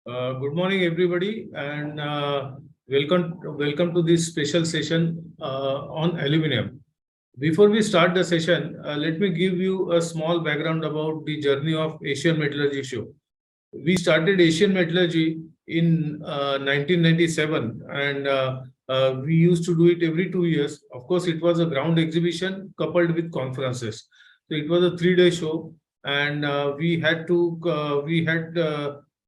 Good morning, everybody, and welcome to this special session on aluminum. Before we start the session, let me give you a small background about the journey of Asian Metallurgy Show. We started Asian Metallurgy in 1997, and we used to do it every 2 years. Of course, it was a ground exhibition coupled with conferences. So it was a 3-day show, and we had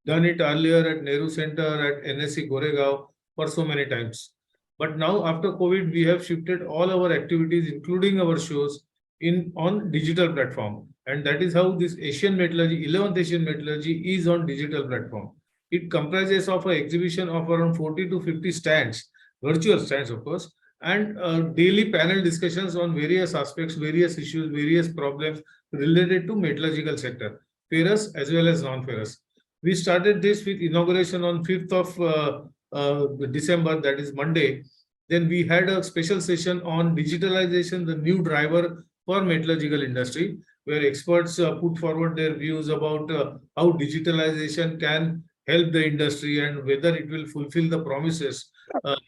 done it earlier at Nehru Center, at NSC Goregaon for so many times. But now after COVID, we have shifted all our activities, including our shows, in on digital platform. And that is how this Asian Metallurgy, 11th Asian Metallurgy is on digital platform. It comprises of an exhibition of around 40 to 50 stands, virtual stands, of course, and daily panel discussions on various aspects, various issues, various problems related to metallurgical sector, ferrous as well as non-ferrous. We started this with inauguration on 5th of December, that is Monday. Then we had a special session on digitalization, the new driver for metallurgical industry, where experts put forward their views about how digitalization can help the industry and whether it will fulfill the promises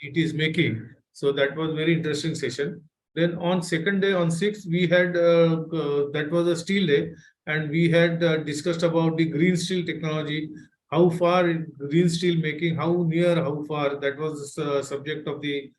it is making. So that was very interesting session. Then on second day, on 6th, we had that was a steel day, and we had discussed about the green steel technology, how far green steel making, how near, how far. That was the subject of the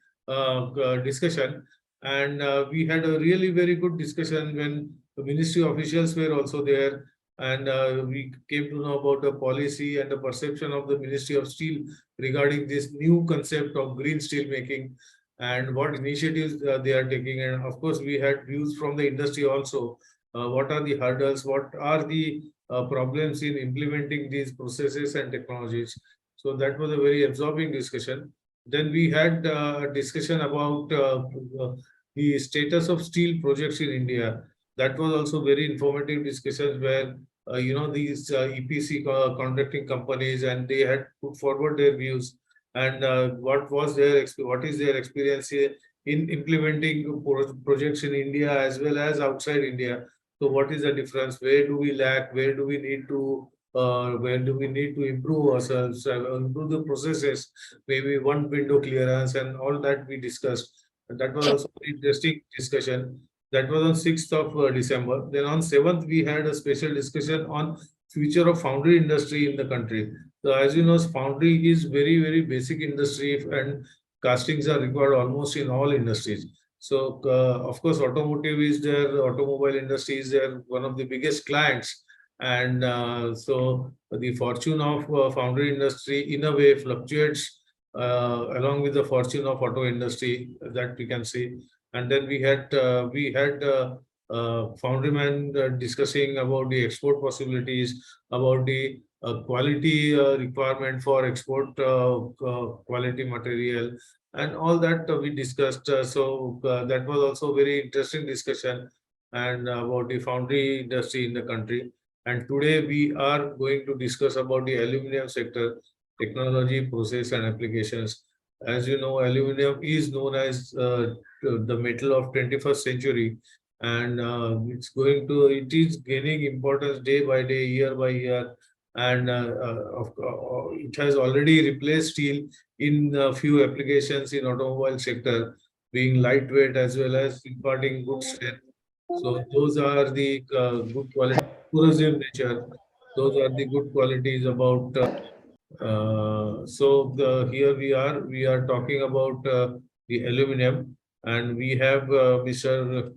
discussion. And we had a really very good discussion when the ministry officials were also there, and we came to know about the policy and the perception of the Ministry of Steel regarding this new concept of green steel making and what initiatives they are taking. And of course, we had views from the industry also. What are the hurdles? What are the problems in implementing these processes and technologies? So that was a very absorbing discussion. Then we had a discussion about the status of steel projects in India. That was also very informative discussions where these EPC contracting companies, and they had put forward their views and what is their experience in implementing projects in India as well as outside India. So what is the difference? Where do we lack? Where do we need to improve ourselves, improve the processes, maybe one window clearance and all that we discussed. And that was also an interesting discussion. That was on 6th of December. Then on 7th, we had a special discussion on future of foundry industry in the country. So as you know, foundry is very, very basic industry, and castings are required almost in all industries. So of course, automotive is there, automobile industry is there, one of the biggest clients. And so the fortune of foundry industry in a way fluctuates along with the fortune of auto industry, that we can see. And then we had foundryman discussing about the export possibilities, about the quality requirement for export quality material, and all that we discussed. So that was also very interesting discussion, and about the foundry industry in the country. And today we are going to discuss about the aluminum sector, technology, process, and applications. As you know, aluminum is known as the metal of 21st century, and it is gaining importance day by day, year by year, and it has already replaced steel in a few applications in automobile sector, being lightweight as well as imparting good strength. So those are the good quality, corrosive nature. Those are the good qualities about. Here we are talking about the aluminum, and we have Mr.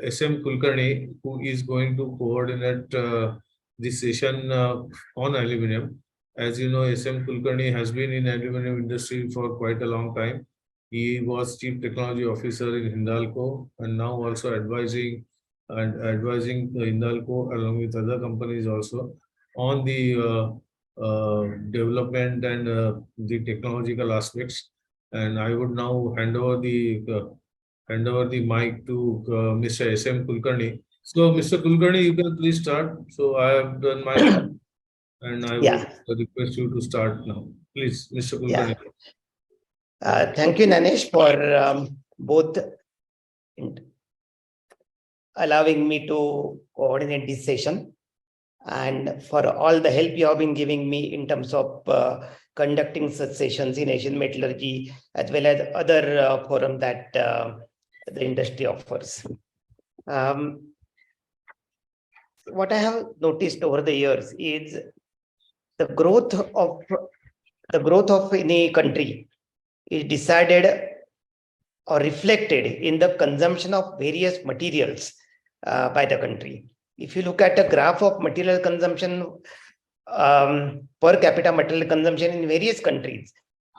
SM Kulkarni, who is going to coordinate this session on aluminum. As you know, SM Kulkarni has been in aluminum industry for quite a long time. He was Chief Technology Officer in Hindalco, and now also advising the Hindalco along with other companies also on the development and the technological aspects. And I would now hand over the mic to Mr. SM Kulkarni. So, Mr. Kulkarni, you can please start. So, I have done my and I would request you to start now. Please, Mr. Kulkarni. Thank you, Nanesh, for both allowing me to coordinate this session. and for all the help you have been giving me in terms of conducting such sessions in Asian Metallurgy, as well as other forum that the industry offers. What I have noticed over the years is the growth of any country is decided or reflected in the consumption of various materials by the country. If you look at a graph of material consumption, per capita material consumption in various countries,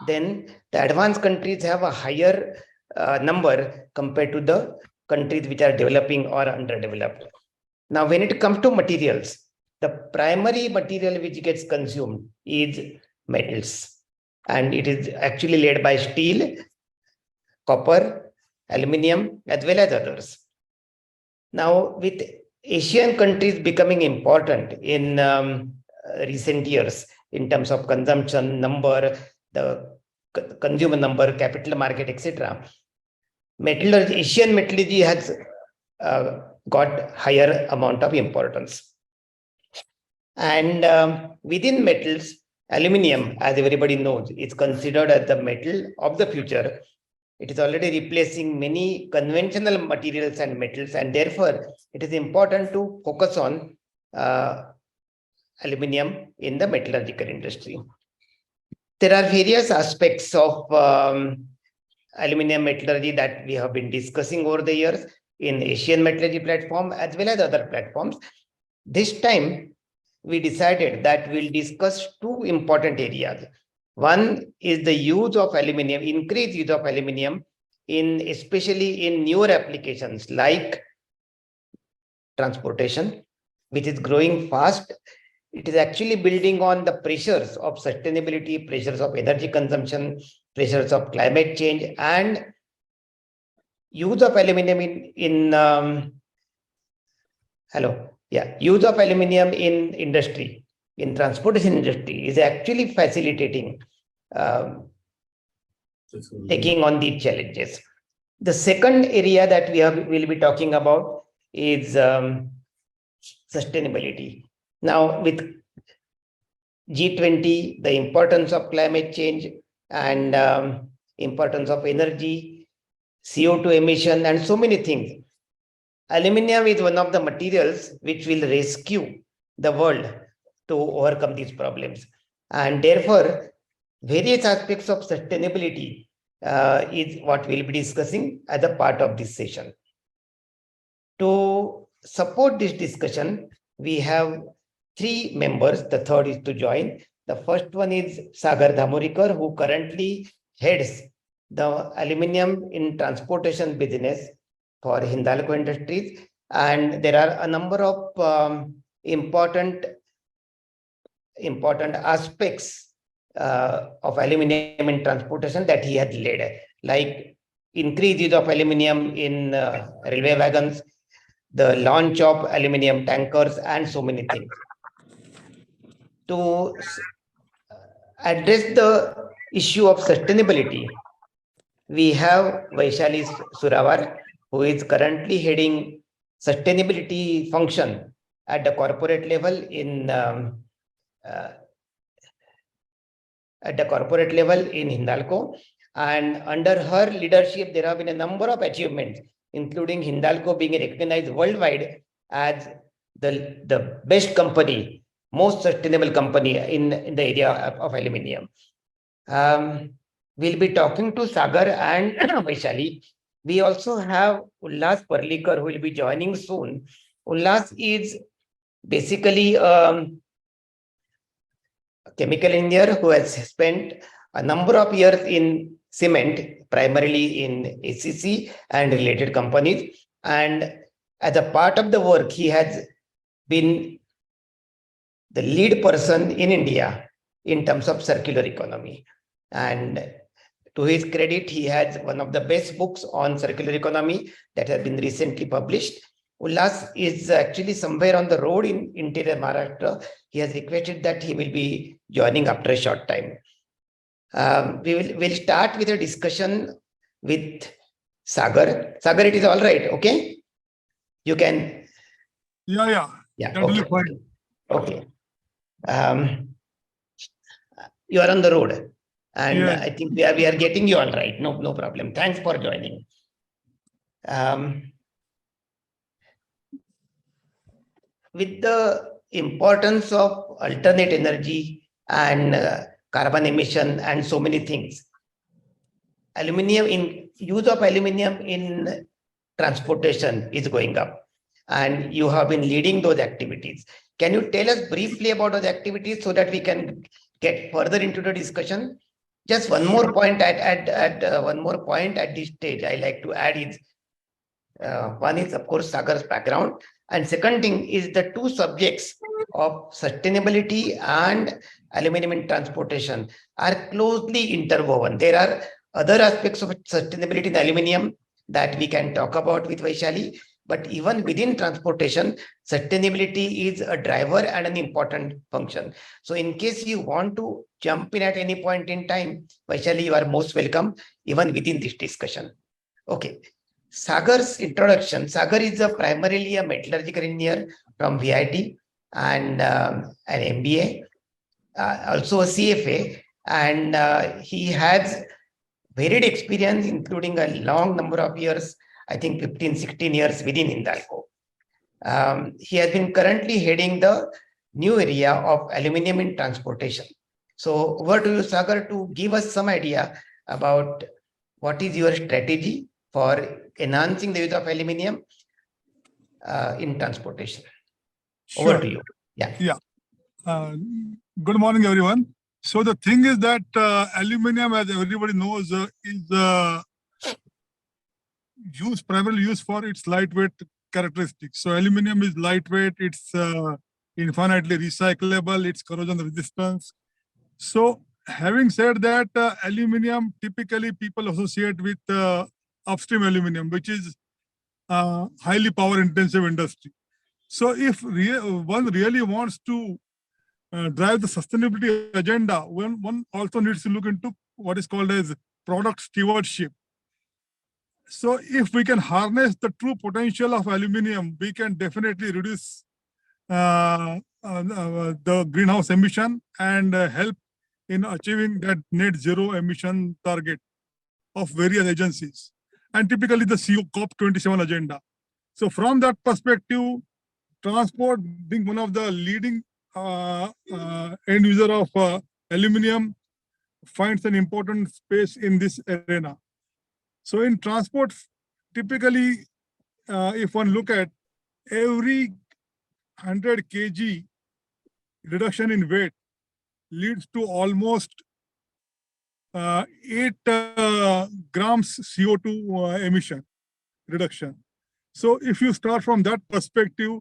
then the advanced countries have a higher number compared to the countries which are developing or underdeveloped. Now, when it comes to materials, the primary material which gets consumed is metals, and it is actually led by steel, copper, aluminium, as well as others. Now, with Asian countries becoming important in recent years in terms of consumption number, the consumer number, capital market, etc., metallurgy, Asian metallurgy has got higher amount of importance. And within metals, aluminium, as everybody knows, is considered as the metal of the future. It is already replacing many conventional materials and metals, and therefore it is important to focus on aluminium in the metallurgical industry. There are various aspects of aluminium metallurgy that we have been discussing over the years in Asian metallurgy platform as well as other platforms. This time, we decided that we'll discuss two important areas. One is the use of aluminium, increased use of aluminium especially in newer applications like transportation, which is growing fast. It is actually building on the pressures of sustainability, pressures of energy consumption, pressures of climate change, and use of aluminium use of aluminium in industry, in transportation industry, is actually facilitating taking on these challenges. The second area that we'll be talking about is sustainability. Now, with G20, the importance of climate change and importance of energy, CO2 emission, and so many things. Aluminium is one of the materials which will rescue the world to overcome these problems. And therefore, various aspects of sustainability is what we'll be discussing as a part of this session. To support this discussion, we have three members. The third is to join. The first one is Sagar Dhamorikar, who currently heads the aluminium in transportation business for Hindalco Industries. And there are a number of important aspects of aluminium in transportation that he had led, like increased use of aluminium in railway wagons, the launch of aluminium tankers, and so many things. To address the issue of sustainability, we have Vaishali Surawar, who is currently heading sustainability function at the corporate level in Hindalco. And under her leadership, there have been a number of achievements, including Hindalco being recognized worldwide as the best company, most sustainable company in the area of aluminium. We'll be talking to Sagar and Vaishali. We also have Ullas Parlikar, who will be joining soon. Ullas is basically a chemical engineer who has spent a number of years in cement, primarily in ACC and related companies. And as a part of the work, he has been the lead person in India in terms of circular economy. And to his credit, he has one of the best books on circular economy that has been recently published. Ullas is actually somewhere on the road in interior Maharashtra. He has requested that he will be joining after a short time. We'll start with a discussion with Sagar. Sagar, it is all right, okay? You can. Yeah. Yeah, That will be okay. fine. Okay. You are on the road, and Yes. I think we are getting you all right. No problem. Thanks for joining. With the importance of alternate energy and carbon emission and so many things, use of aluminium in transportation is going up, and you have been leading those activities. Can you tell us briefly about those activities so that we can get further into the discussion? Just one more point at this stage I like to add is one is of course Sagar's background, and second thing is the two subjects of sustainability and aluminum in transportation are closely interwoven. There are other aspects of sustainability in aluminum that we can talk about with Vaishali, but even within transportation, sustainability is a driver and an important function. So in case you want to jump in at any point in time, Vaishali, you are most welcome, even within this discussion. Okay. Sagar's introduction. Sagar is primarily a metallurgical engineer from VIT and an MBA, also a CFA, and he has varied experience, including a long number of years, I think 15, 16 years within Hindalco. He has been currently heading the new area of aluminum in transportation. So over to you, Sagar, to give us some idea about what is your strategy for enhancing the use of aluminum in transportation. Sure. Over to you. Yeah. Good morning, everyone. So the thing is that aluminum, as everybody knows, is primarily used for its lightweight characteristics. So aluminum is lightweight, it's infinitely recyclable, it's corrosion resistance. So having said that, aluminum typically people associate with upstream aluminum, which is highly power intensive industry. So if one really wants to drive the sustainability agenda, one also needs to look into what is called as product stewardship. So if we can harness the true potential of aluminum, we can definitely reduce the greenhouse emission and help in achieving that net zero emission target of various agencies, and typically the COP27 agenda. So from that perspective, transport being one of the leading end user of aluminum finds an important space in this arena. So in transport, typically, if one look at every 100 kg reduction in weight leads to almost 8 grams CO2 emission reduction. So if you start from that perspective,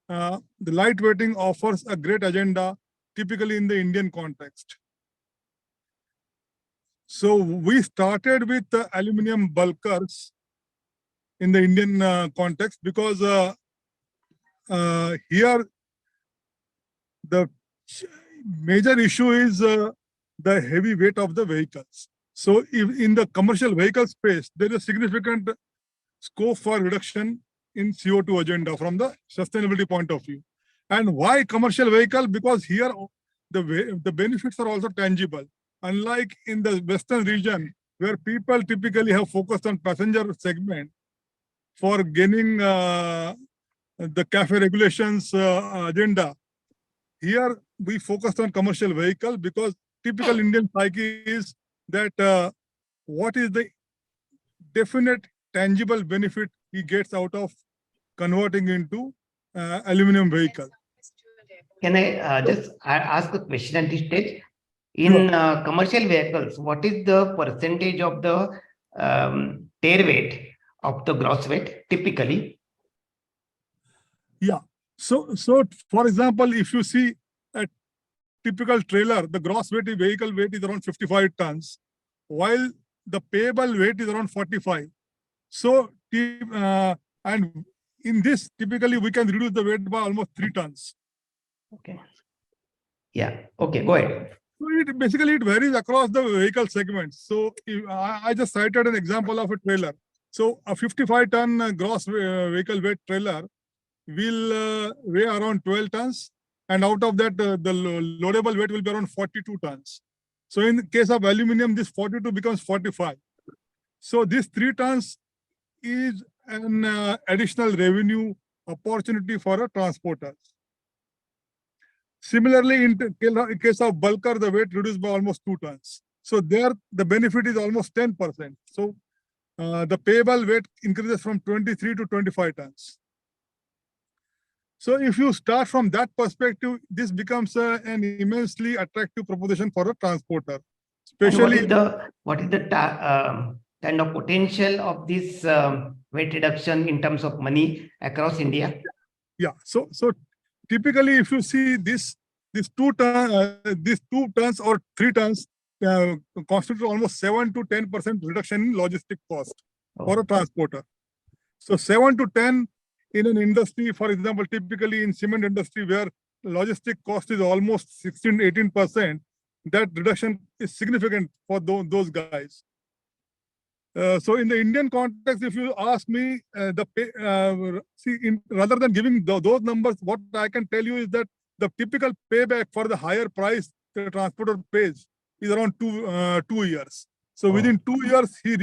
the lightweighting offers a great agenda, typically in the Indian context. So we started with aluminum bulkers in the Indian context because here the major issue is the heavy weight of the vehicles. So if in the commercial vehicle space, there is significant scope for reduction in CO2 agenda from the sustainability point of view. And why commercial vehicle? Because here the benefits are also tangible. Unlike in the Western region, where people typically have focused on passenger segment for gaining the CAFE regulations agenda, here we focused on commercial vehicle because typical Indian psyche is that what is the definite tangible benefit he gets out of converting into aluminum vehicle. Can I just ask a question at this stage? In commercial vehicles, what is the percentage of the tare weight of the gross weight typically? Yeah. So for example, if you see a typical trailer, the gross weight vehicle weight is around 55 tons, while the payable weight is around 45. So and in this, typically we can reduce the weight by almost 3 tons. Okay. Yeah. Okay. Go ahead. So it varies across the vehicle segments. So I just cited an example of a trailer. So a 55-ton gross vehicle weight trailer will weigh around 12 tons, And out of that, the loadable weight will be around 42 tons. So in the case of aluminum, this 42 becomes 45. So this 3 tons is an additional revenue opportunity for a transporter. Similarly, in case of bulker, the weight reduced by almost 2 tons. So there, the benefit is almost 10%. So the payable weight increases from 23 to 25 tons. So if you start from that perspective, this becomes an immensely attractive proposition for a transporter. Especially, what is the kind of potential of this weight reduction in terms of money across India? Yeah. So typically, if you see these 2 tons or 3 tons constitute almost 7 to 10% reduction in logistic cost for a transporter. So 7 to 10 in an industry, for example, typically in cement industry where logistic cost is almost 16-18%, that reduction is significant for those guys. So in the Indian context, if you ask me, rather than giving those numbers, what I can tell you is that the typical payback for the higher price the transporter pays is around 2 years. So within 2 years, he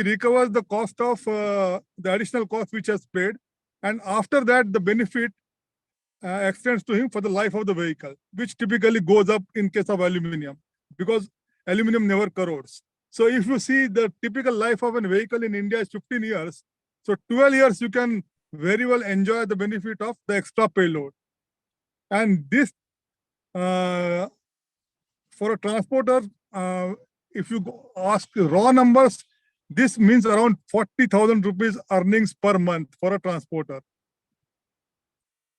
recovers the cost of the additional cost which has paid, and after that, the benefit extends to him for the life of the vehicle, which typically goes up in case of aluminum, because aluminum never corrodes. So if you see the typical life of a vehicle in India is 15 years, so 12 years you can very well enjoy the benefit of the extra payload. And this, for a transporter, if you ask raw numbers, this means around 40,000 rupees earnings per month for a transporter,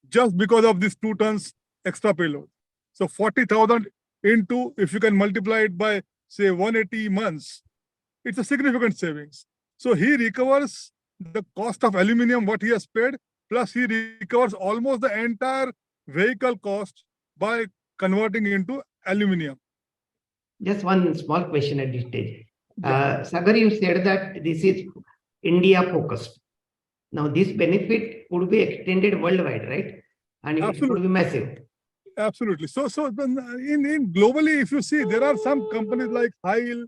just because of this 2 tons extra payload. So 40,000 into, if you can multiply it by, say, 180 months, it's a significant savings. So he recovers the cost of aluminum, what he has paid, plus he recovers almost the entire vehicle cost by converting into aluminum. Just one small question at this stage. Sagar, you said that this is India focused. Now, this benefit would be extended worldwide, right? And it would be massive. Absolutely. So in globally, if you see, there are some companies like Heil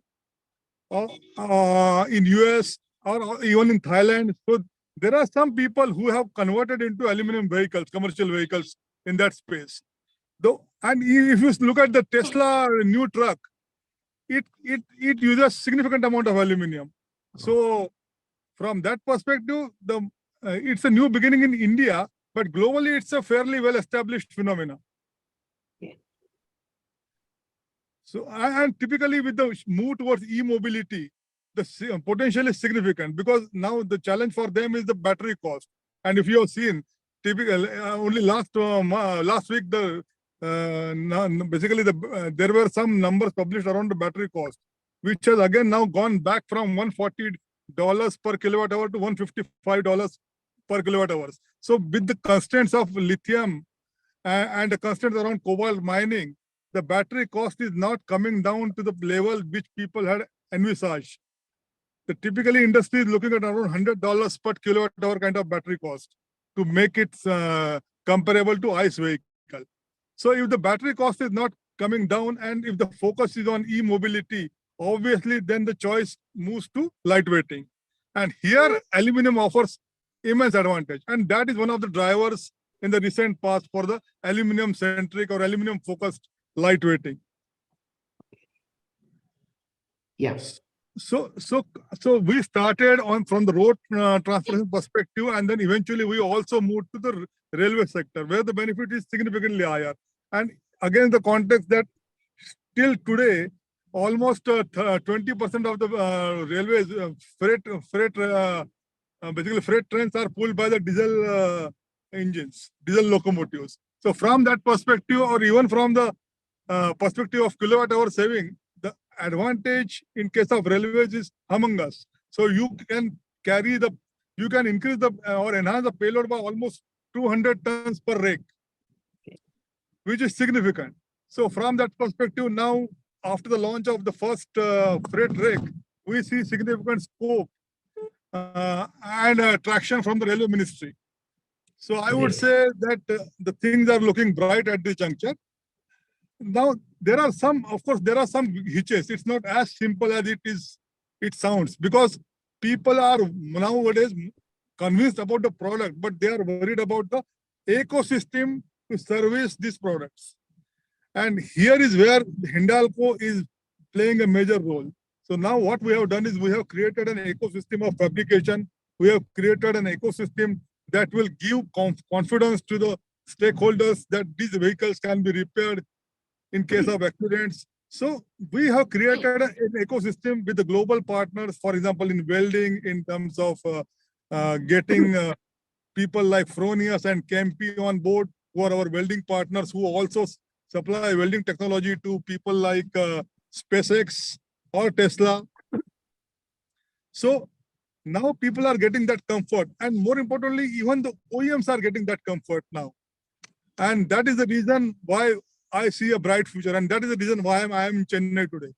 in US or even in Thailand. So there are some people who have converted into aluminum vehicles, commercial vehicles in that space. Though, and if you look at the Tesla new truck, it uses significant amount of aluminum. So from that perspective, it's a new beginning in India, but globally it's a fairly well-established phenomenon. So, and typically with the move towards e-mobility, the potential is significant, because now the challenge for them is the battery cost. And if you have seen, typically only last week, basically there were some numbers published around the battery cost, which has again now gone back from $140 per kilowatt hour to $155 per kilowatt hours. So with the constraints of lithium and the constraints around cobalt mining, the battery cost is not coming down to the level which people had envisaged. The typically industry is looking at around $100 per kilowatt hour kind of battery cost to make it comparable to ICE vehicle. So if the battery cost is not coming down, and if the focus is on e-mobility, obviously then the choice moves to lightweighting. And here aluminum offers immense advantage. And that is one of the drivers in the recent past for the aluminum centric or aluminum focused lightweighting. Yes. So we started from the road transportation perspective, and then eventually we also moved to the railway sector, where the benefit is significantly higher. And again, the context that till today, almost 20% of the railways basically freight trains are pulled by the diesel engines, diesel locomotives. So from that perspective, or even from the perspective of kilowatt hour saving, the advantage in case of railways is humongous. So you can increase or enhance the payload by almost 200 tons per rake, which is significant. So from that perspective, now after the launch of the first freight rake, we see significant scope and traction from the railway ministry. So I would say that the things are looking bright at this juncture. Now, there are some, of course, there are some hitches. It's not as simple as it sounds, because people are nowadays convinced about the product, but they are worried about the ecosystem to service these products. And here is where Hindalco is playing a major role. So now what we have done is we have created an ecosystem of fabrication. We have created an ecosystem that will give confidence to the stakeholders that these vehicles can be repaired in case of accidents. So we have created an ecosystem with the global partners, for example, in welding, in terms of getting people like Fronius and Kempi on board, who are our welding partners, who also supply welding technology to people like SpaceX or Tesla. So now people are getting that comfort, and more importantly, even the OEMs are getting that comfort now. And that is the reason why I see a bright future, and that is the reason why I am in Chennai today.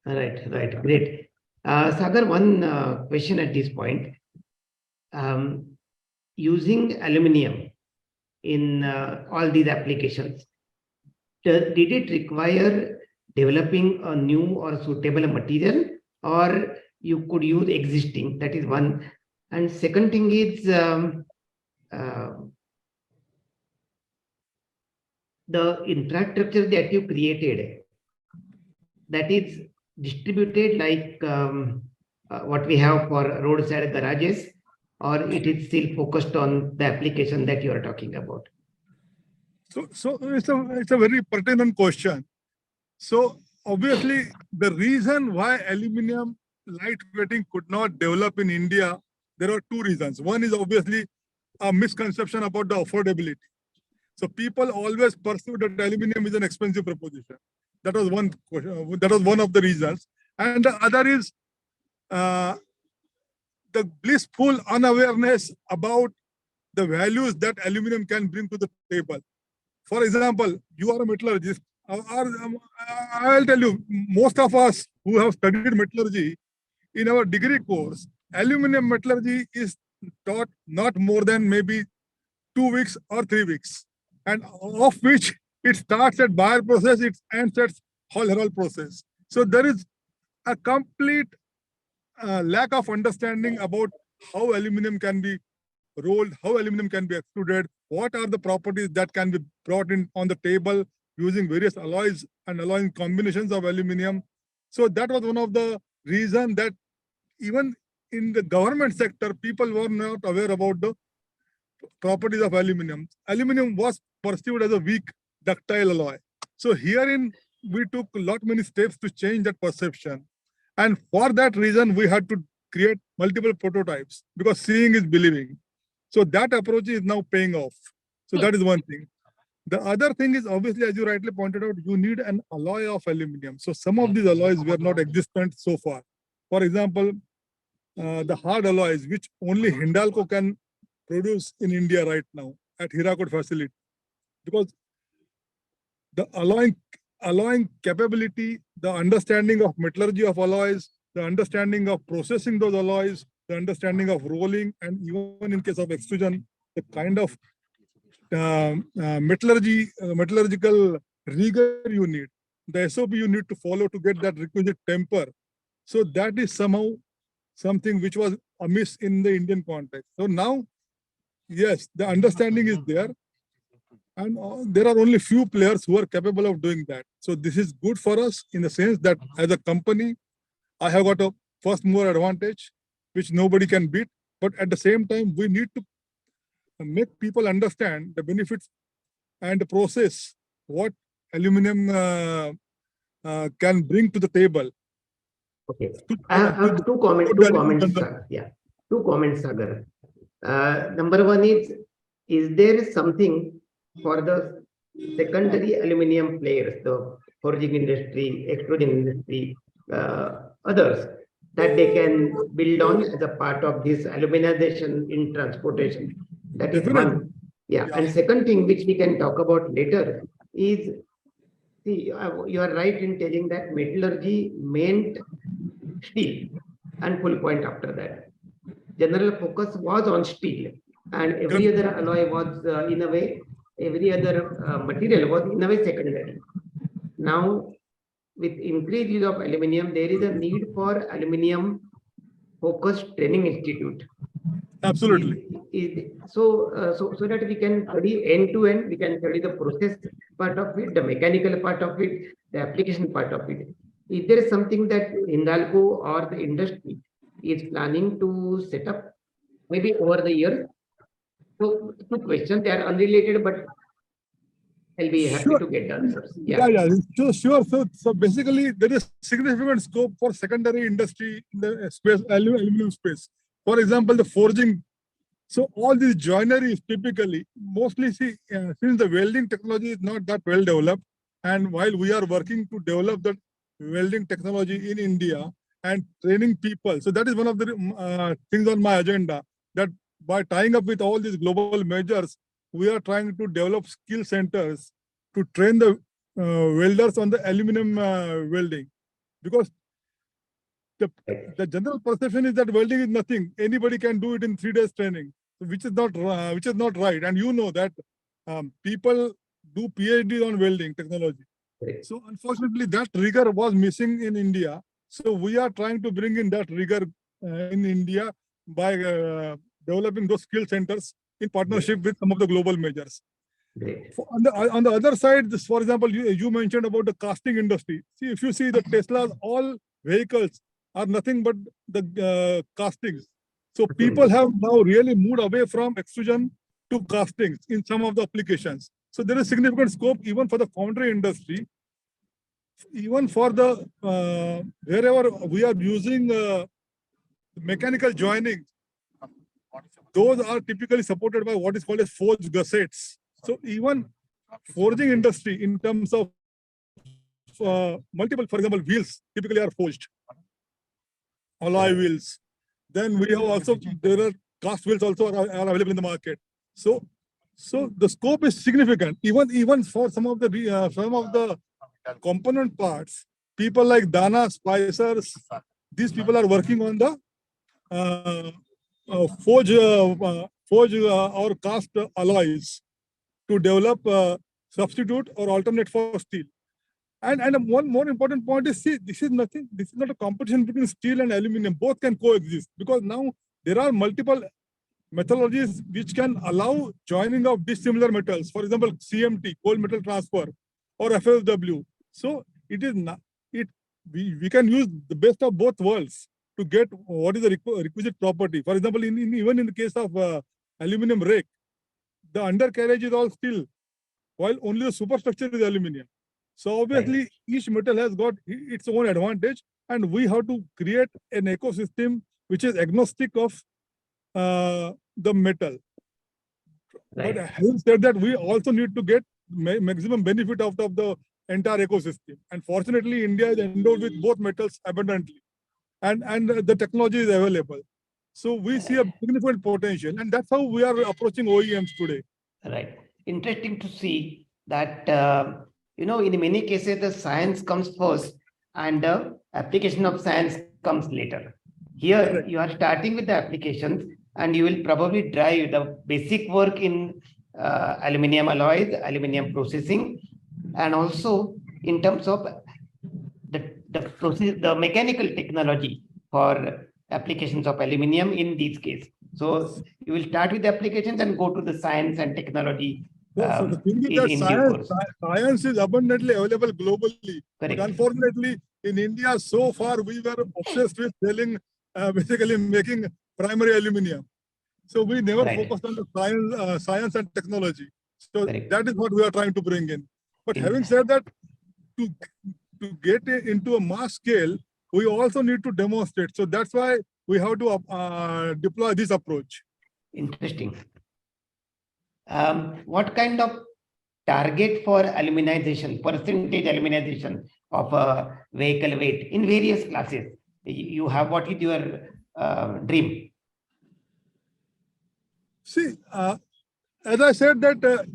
Right, great. Sagar, one question at this point. Using aluminium in all these applications, did it require developing a new or suitable material, or you could use existing? That is one. And second thing is the infrastructure that you created, that is distributed like what we have for roadside garages, or it is still focused on the application that you are talking about? So it's a very pertinent question. So obviously, the reason why aluminium lightweighting could not develop in India, there are two reasons. One is obviously a misconception about the affordability. So people always pursue that aluminium is an expensive proposition. That was one question. That was one of the reasons. And the other is the blissful unawareness about the values that aluminium can bring to the table. For example, you are a metallurgist. I'll tell you, most of us who have studied metallurgy in our degree course, aluminium metallurgy is taught not more than maybe 2 weeks or 3 weeks, and of which it starts at Bayer process, it ends at Hall-Héroult process. So there is a complete lack of understanding about how aluminium can be rolled, how aluminium can be extruded, what are the properties that can be brought in on the table using various alloys and alloying combinations of aluminium. So that was one of the reasons that even in the government sector, people were not aware about the properties of aluminium. Aluminium was perceived as a weak, ductile alloy. So herein, we took many steps to change that perception. And for that reason, we had to create multiple prototypes, because seeing is believing. So that approach is now paying off. So that is one thing. The other thing is, obviously, as you rightly pointed out, you need an alloy of aluminium. So some of these alloys were not existent so far. For example, the hard alloys, which only Hindalco can produce in India right now at Hirakud facility, because the alloying capability, the understanding of metallurgy of alloys, the understanding of processing those alloys, the understanding of rolling, and even in case of extrusion, the kind of metallurgical rigor you need, the SOP you need to follow to get that requisite temper. So that is somehow something which was amiss in the Indian context. So now, yes, the understanding is there, and there are only few players who are capable of doing that. So this is good for us in the sense that as a company, I have got a first mover advantage, which nobody can beat. But at the same time, we need to make people understand the benefits and the process, what aluminium can bring to the table. Okay. I have two comments, Sagar. Yeah, 2 comments, Sagar. Number one is there something for the secondary aluminium players, the forging industry, extrusion industry, others, that they can build on as a part of this aluminization in transportation? That is one. Yeah. And second thing, which we can talk about later, is, see, you are right in telling that metallurgy meant steel, and full point after that. General focus was on steel. and every other alloy was in a way, every other material was in a way secondary. Now, with increased use of aluminium, there is a need for aluminium focused training institute. Absolutely. So that we can study end to end, we can study the process part of it, the mechanical part of it, the application part of it. If there is something that Hindalco or the industry is planning to set up, maybe over the years, so two questions, they are unrelated, but I'll be happy Sure. to get the answers. Yeah. Sure. So basically, there is significant scope for secondary industry in the space, aluminum space. For example, the forging. So all these joineries typically, mostly since the welding technology is not that well developed, and while we are working to develop the welding technology in India and training people, so that is one of the things on my agenda, that by tying up with all these global majors, we are trying to develop skill centers to train the welders on the aluminum welding, because the general perception is that welding is nothing. Anybody can do it in 3 days training, which is not right. And you know that people do PhD on welding technology. So unfortunately, that rigor was missing in India. So we are trying to bring in that rigor in India by developing those skill centers in partnership with some of the global majors. On the other side, for example, you mentioned about the casting industry. See, if you see the Tesla's all vehicles are nothing but the castings. So people have now really moved away from extrusion to castings in some of the applications. So there is significant scope even for the foundry industry, even for the wherever we are using mechanical joining. Those are typically supported by what is called as forged gussets. So even forging industry in terms of multiple, for example, wheels typically are forged. Alloy wheels. Then we have also, there are cast wheels also are available in the market. So the scope is significant. Even for some of the component parts, people like Dana, Spicers, these people are working on the forge or cast alloys to develop substitute or alternate for steel. And one more important point is, see, this is not a competition between steel and aluminum. Both can coexist, because now there are multiple metallurgies which can allow joining of dissimilar metals. For example, CMT, cold metal transfer, or FSW. So it is not, we can use the best of both worlds to get what is the requisite property. For example, even in the case of aluminum rake, the undercarriage is all steel, while only the superstructure is aluminum. So obviously, each metal has got its own advantage, and we have to create an ecosystem which is agnostic of the metal. But having said that, we also need to get maximum benefit out of the entire ecosystem. And fortunately, India is endowed with both metals abundantly, and the technology is available. So we see a significant potential, and that's how we are approaching OEMs today. Right. Interesting to see that, in many cases, the science comes first and the application of science comes later. Here, you are starting with the applications, and you will probably drive the basic work in aluminum alloys, aluminum processing, and also in terms of the process, the mechanical technology for applications of aluminum in these cases. So you will start with the applications and go to the science and technology. So the thing is that science is abundantly available globally. Correct. But unfortunately, in India, so far, we were obsessed with selling, basically making primary aluminum. So we never focused on the science and technology. So that is what we are trying to bring in. But having said that, to get into a mass scale, we also need to demonstrate. So that's why we have to deploy this approach. Interesting. What kind of target for aluminization, percentage aluminization of a vehicle weight in various classes? You have, what is your dream? See, as I said that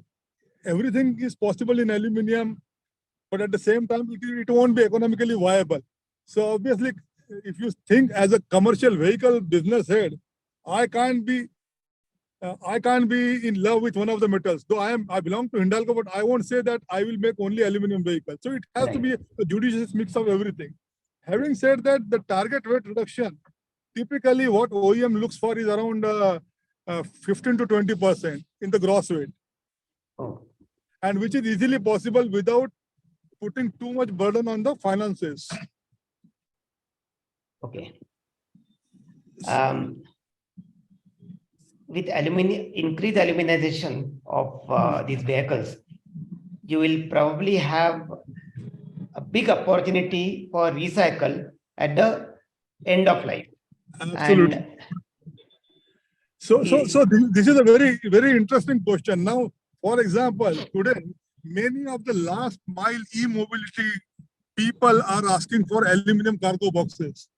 everything is possible in aluminum, but at the same time, it won't be economically viable. So obviously, if you think as a commercial vehicle business head, I can't be I can't be in love with one of the metals. Though I belong to Hindalco, but I won't say that I will make only aluminum vehicles. So it has to be a judicious mix of everything. Having said that, the target weight reduction, typically what OEM looks for is around 15 to 20% in the gross weight, Oh, and which is easily possible without putting too much burden on the finances. okay. With increased aluminization of these vehicles, you will probably have a big opportunity for recycle at the end of life. Absolutely. And So this is a very interesting question. Now, for example, today, many of the last mile e-mobility people are asking for aluminum cargo boxes.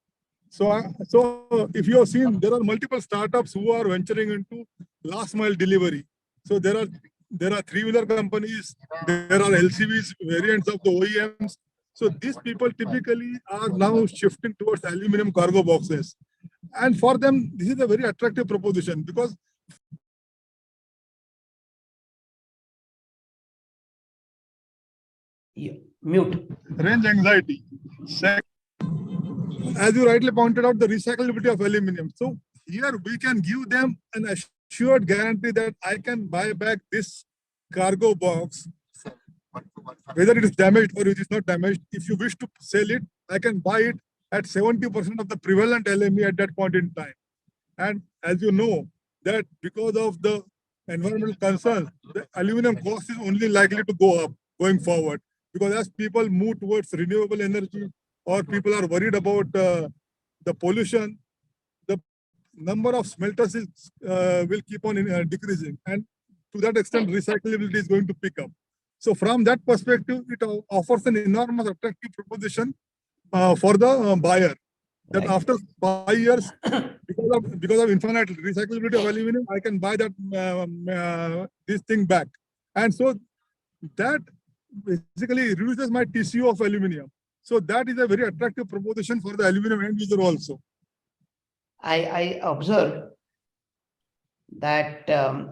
So if you have seen, there are multiple startups who are venturing into last mile delivery. So there are three-wheeler companies, there are LCVs, variants of the OEMs. So these people typically are now shifting towards aluminum cargo boxes. And for them, this is a very attractive proposition because mute. range anxiety. As you rightly pointed out, the recyclability of aluminum. So here we can give them an assured guarantee that I can buy back this cargo box, whether it is damaged or it is not damaged. If you wish to sell it, I can buy it at 70% of the prevalent LME at that point in time. And as you know, that because of the environmental concerns, the aluminum cost is only likely to go up going forward. Because as people move towards renewable energy, or people are worried about the pollution, the number of smelters will keep on decreasing. And to that extent, recyclability is going to pick up. So from that perspective, it offers an enormous attractive proposition for the buyer. That after 5 years, because of infinite recyclability of aluminum, I can buy that this thing back. And so that basically reduces my TCO of aluminum. So that is a very attractive proposition for the aluminum end user also. I observed that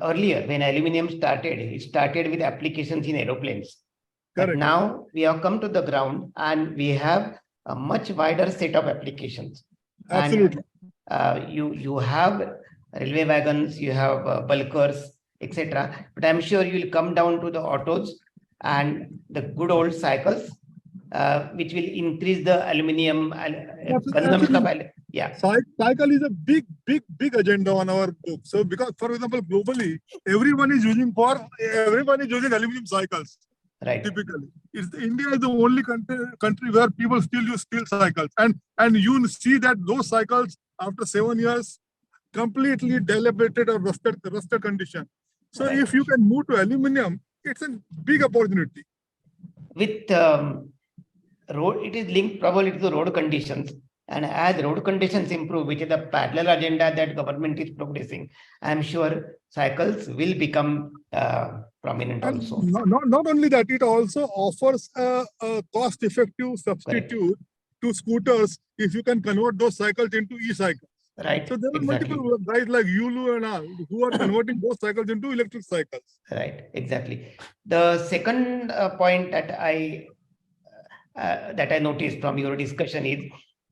earlier when aluminum started, it started with applications in aeroplanes. Correct. But now we have come to the ground and we have a much wider set of applications. Absolutely. And you have railway wagons, you have bulkers, etc. But I'm sure you will come down to the autos and the good old cycles, which will increase the aluminum consumption of aluminum. Yeah. Cycle is a big agenda on our book. So because, for example, globally, everyone is using aluminum cycles. Right. Typically, India is the only country where people still use steel cycles, and you see that those cycles after 7 years completely dilapidated or rusted condition. So Right. if you can move to aluminum, it's a big opportunity. With road, it is linked probably to the road conditions. And as road conditions improve, which is the parallel agenda that government is progressing, I'm sure cycles will become prominent And also. not only that, it also offers a cost-effective substitute to scooters if you can convert those cycles into e-cycles. Right. So there are Exactly. multiple guys like Yulu and all who are converting those cycles into electric cycles. Right. Exactly. The second point that I noticed from your discussion is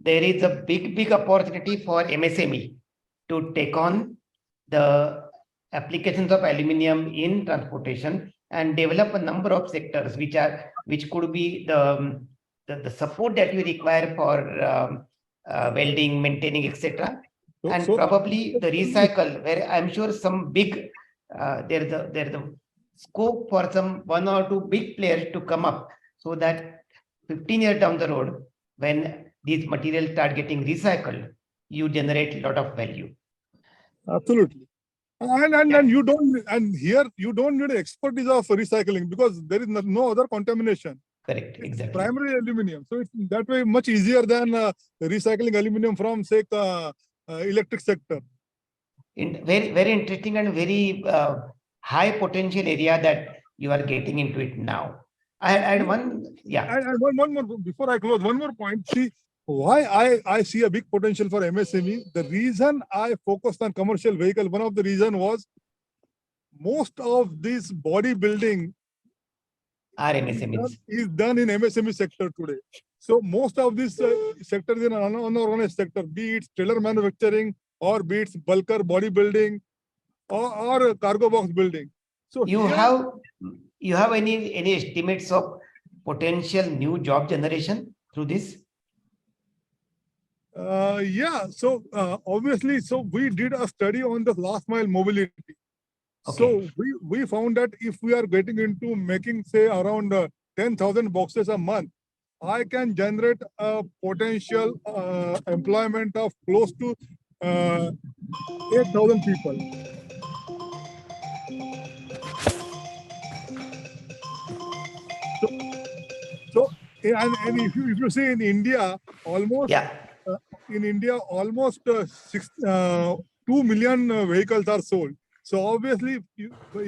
there is a big opportunity for MSME to take on the applications of aluminum in transportation and develop a number of sectors which could be the support that you require for welding, maintaining, etc. And probably the recycle, where I'm sure some big there's a scope for some 1 or 2 big players to come up, so that 15 years down the road, when these materials start getting recycled, you generate a lot of value. Absolutely. And you don't need expertise of recycling because there is no other contamination. Correct. Exactly. Primary aluminum. So it's that way much easier than recycling aluminum from, say, electric sector. Very interesting and very high potential area that you are getting into it now. And one more, before I close, one more point. See, why I see a big potential for MSME. The reason I focused on commercial vehicle, one of the reason was most of this bodybuilding Are MSMEs. is done in MSME sector today. So most of these sectors in an unorganized sector, be it trailer manufacturing or be it bulker bodybuilding or cargo box building. So You have any estimates of potential new job generation through this? Yeah, so obviously, so we did a study on the last mile mobility. So Okay. we found that if we are getting into making, say, around 10,000 boxes a month, I can generate a potential employment of close to 8,000 people. So and if you see in India, almost Yeah. in India, almost 2 million vehicles are sold. So obviously,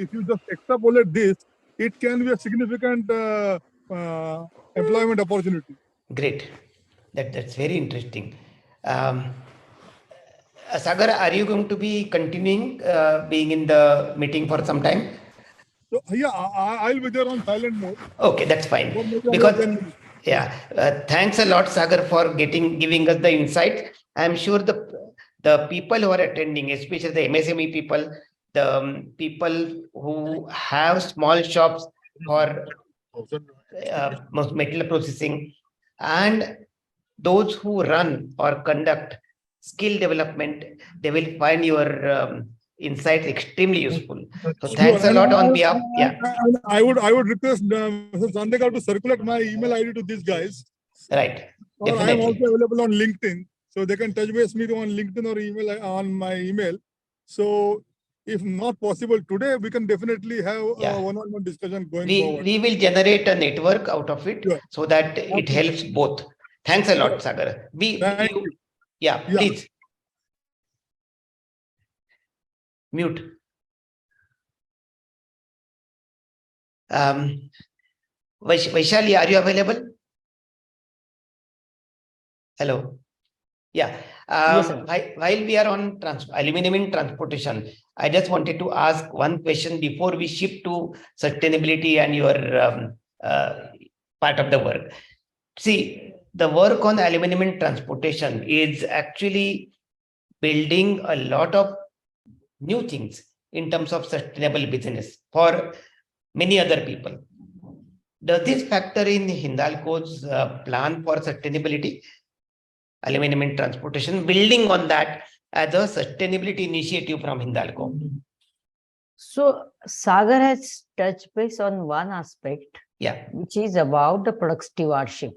if you just extrapolate this, it can be a significant employment opportunity. Great. That's very interesting. Sagar, are you going to be continuing being in the meeting for some time? So yeah, I'll be there on silent mode. Okay, that's fine. For maybe another Because 10 minutes. yeah, thanks a lot, Sagar, for giving us the insight. I'm sure the people who are attending, especially the MSME people, the people who have small shops for metal processing, and those who run or conduct skill development, they will find your insights extremely useful. So thanks a lot on behalf. Yeah, And I would request Mr. Sandekar to circulate my email ID to these guys. right. Or I am also Definitely. available on LinkedIn, so they can touch base me on LinkedIn or email on my email. So if not possible today, we can definitely have Yeah. a one-on-one discussion going forward. We will generate a network out of it Sure. so that it helps both. Thanks a lot, Sagar. Thank you. Yeah, Yeah. please. Mute. Vaishali, are you available? Hello. Yeah. Yes, sir. While we are on aluminum in transportation, I just wanted to ask one question before we shift to sustainability and your part of the work. See, the work on aluminum in transportation is actually building a lot of new things in terms of sustainable business for many other people. Does this factor in Hindalco's plan for sustainability? Aluminum in transportation, building on that as a sustainability initiative from Hindalco. So Sagar has touched base on one aspect, Yeah, which is about the product stewardship.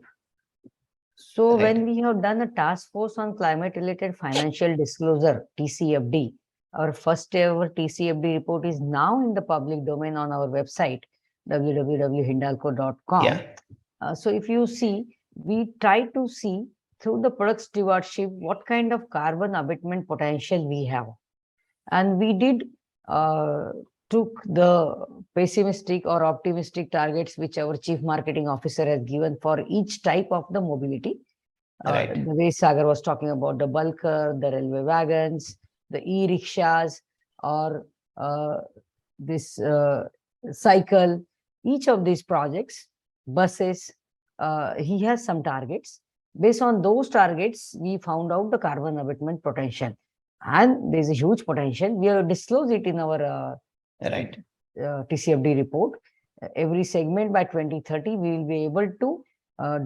So Right. when we have done a task force on climate related financial disclosure, TCFD, our first ever TCFD report is now in the public domain on our website, www.hindalco.com. yeah, So if you see, we try to see through the product stewardship what kind of carbon abatement potential we have. And we did took the pessimistic or optimistic targets which our chief marketing officer has given for each type of the mobility. Right. The way Sagar was talking about the bulker, the railway wagons, the e-rickshaws, or this cycle, each of these projects, buses, he has some targets. Based on those targets, we found out the carbon abatement potential. And there's a huge potential. We have disclosed it in our right. TCFD report. Every segment by 2030, we will be able to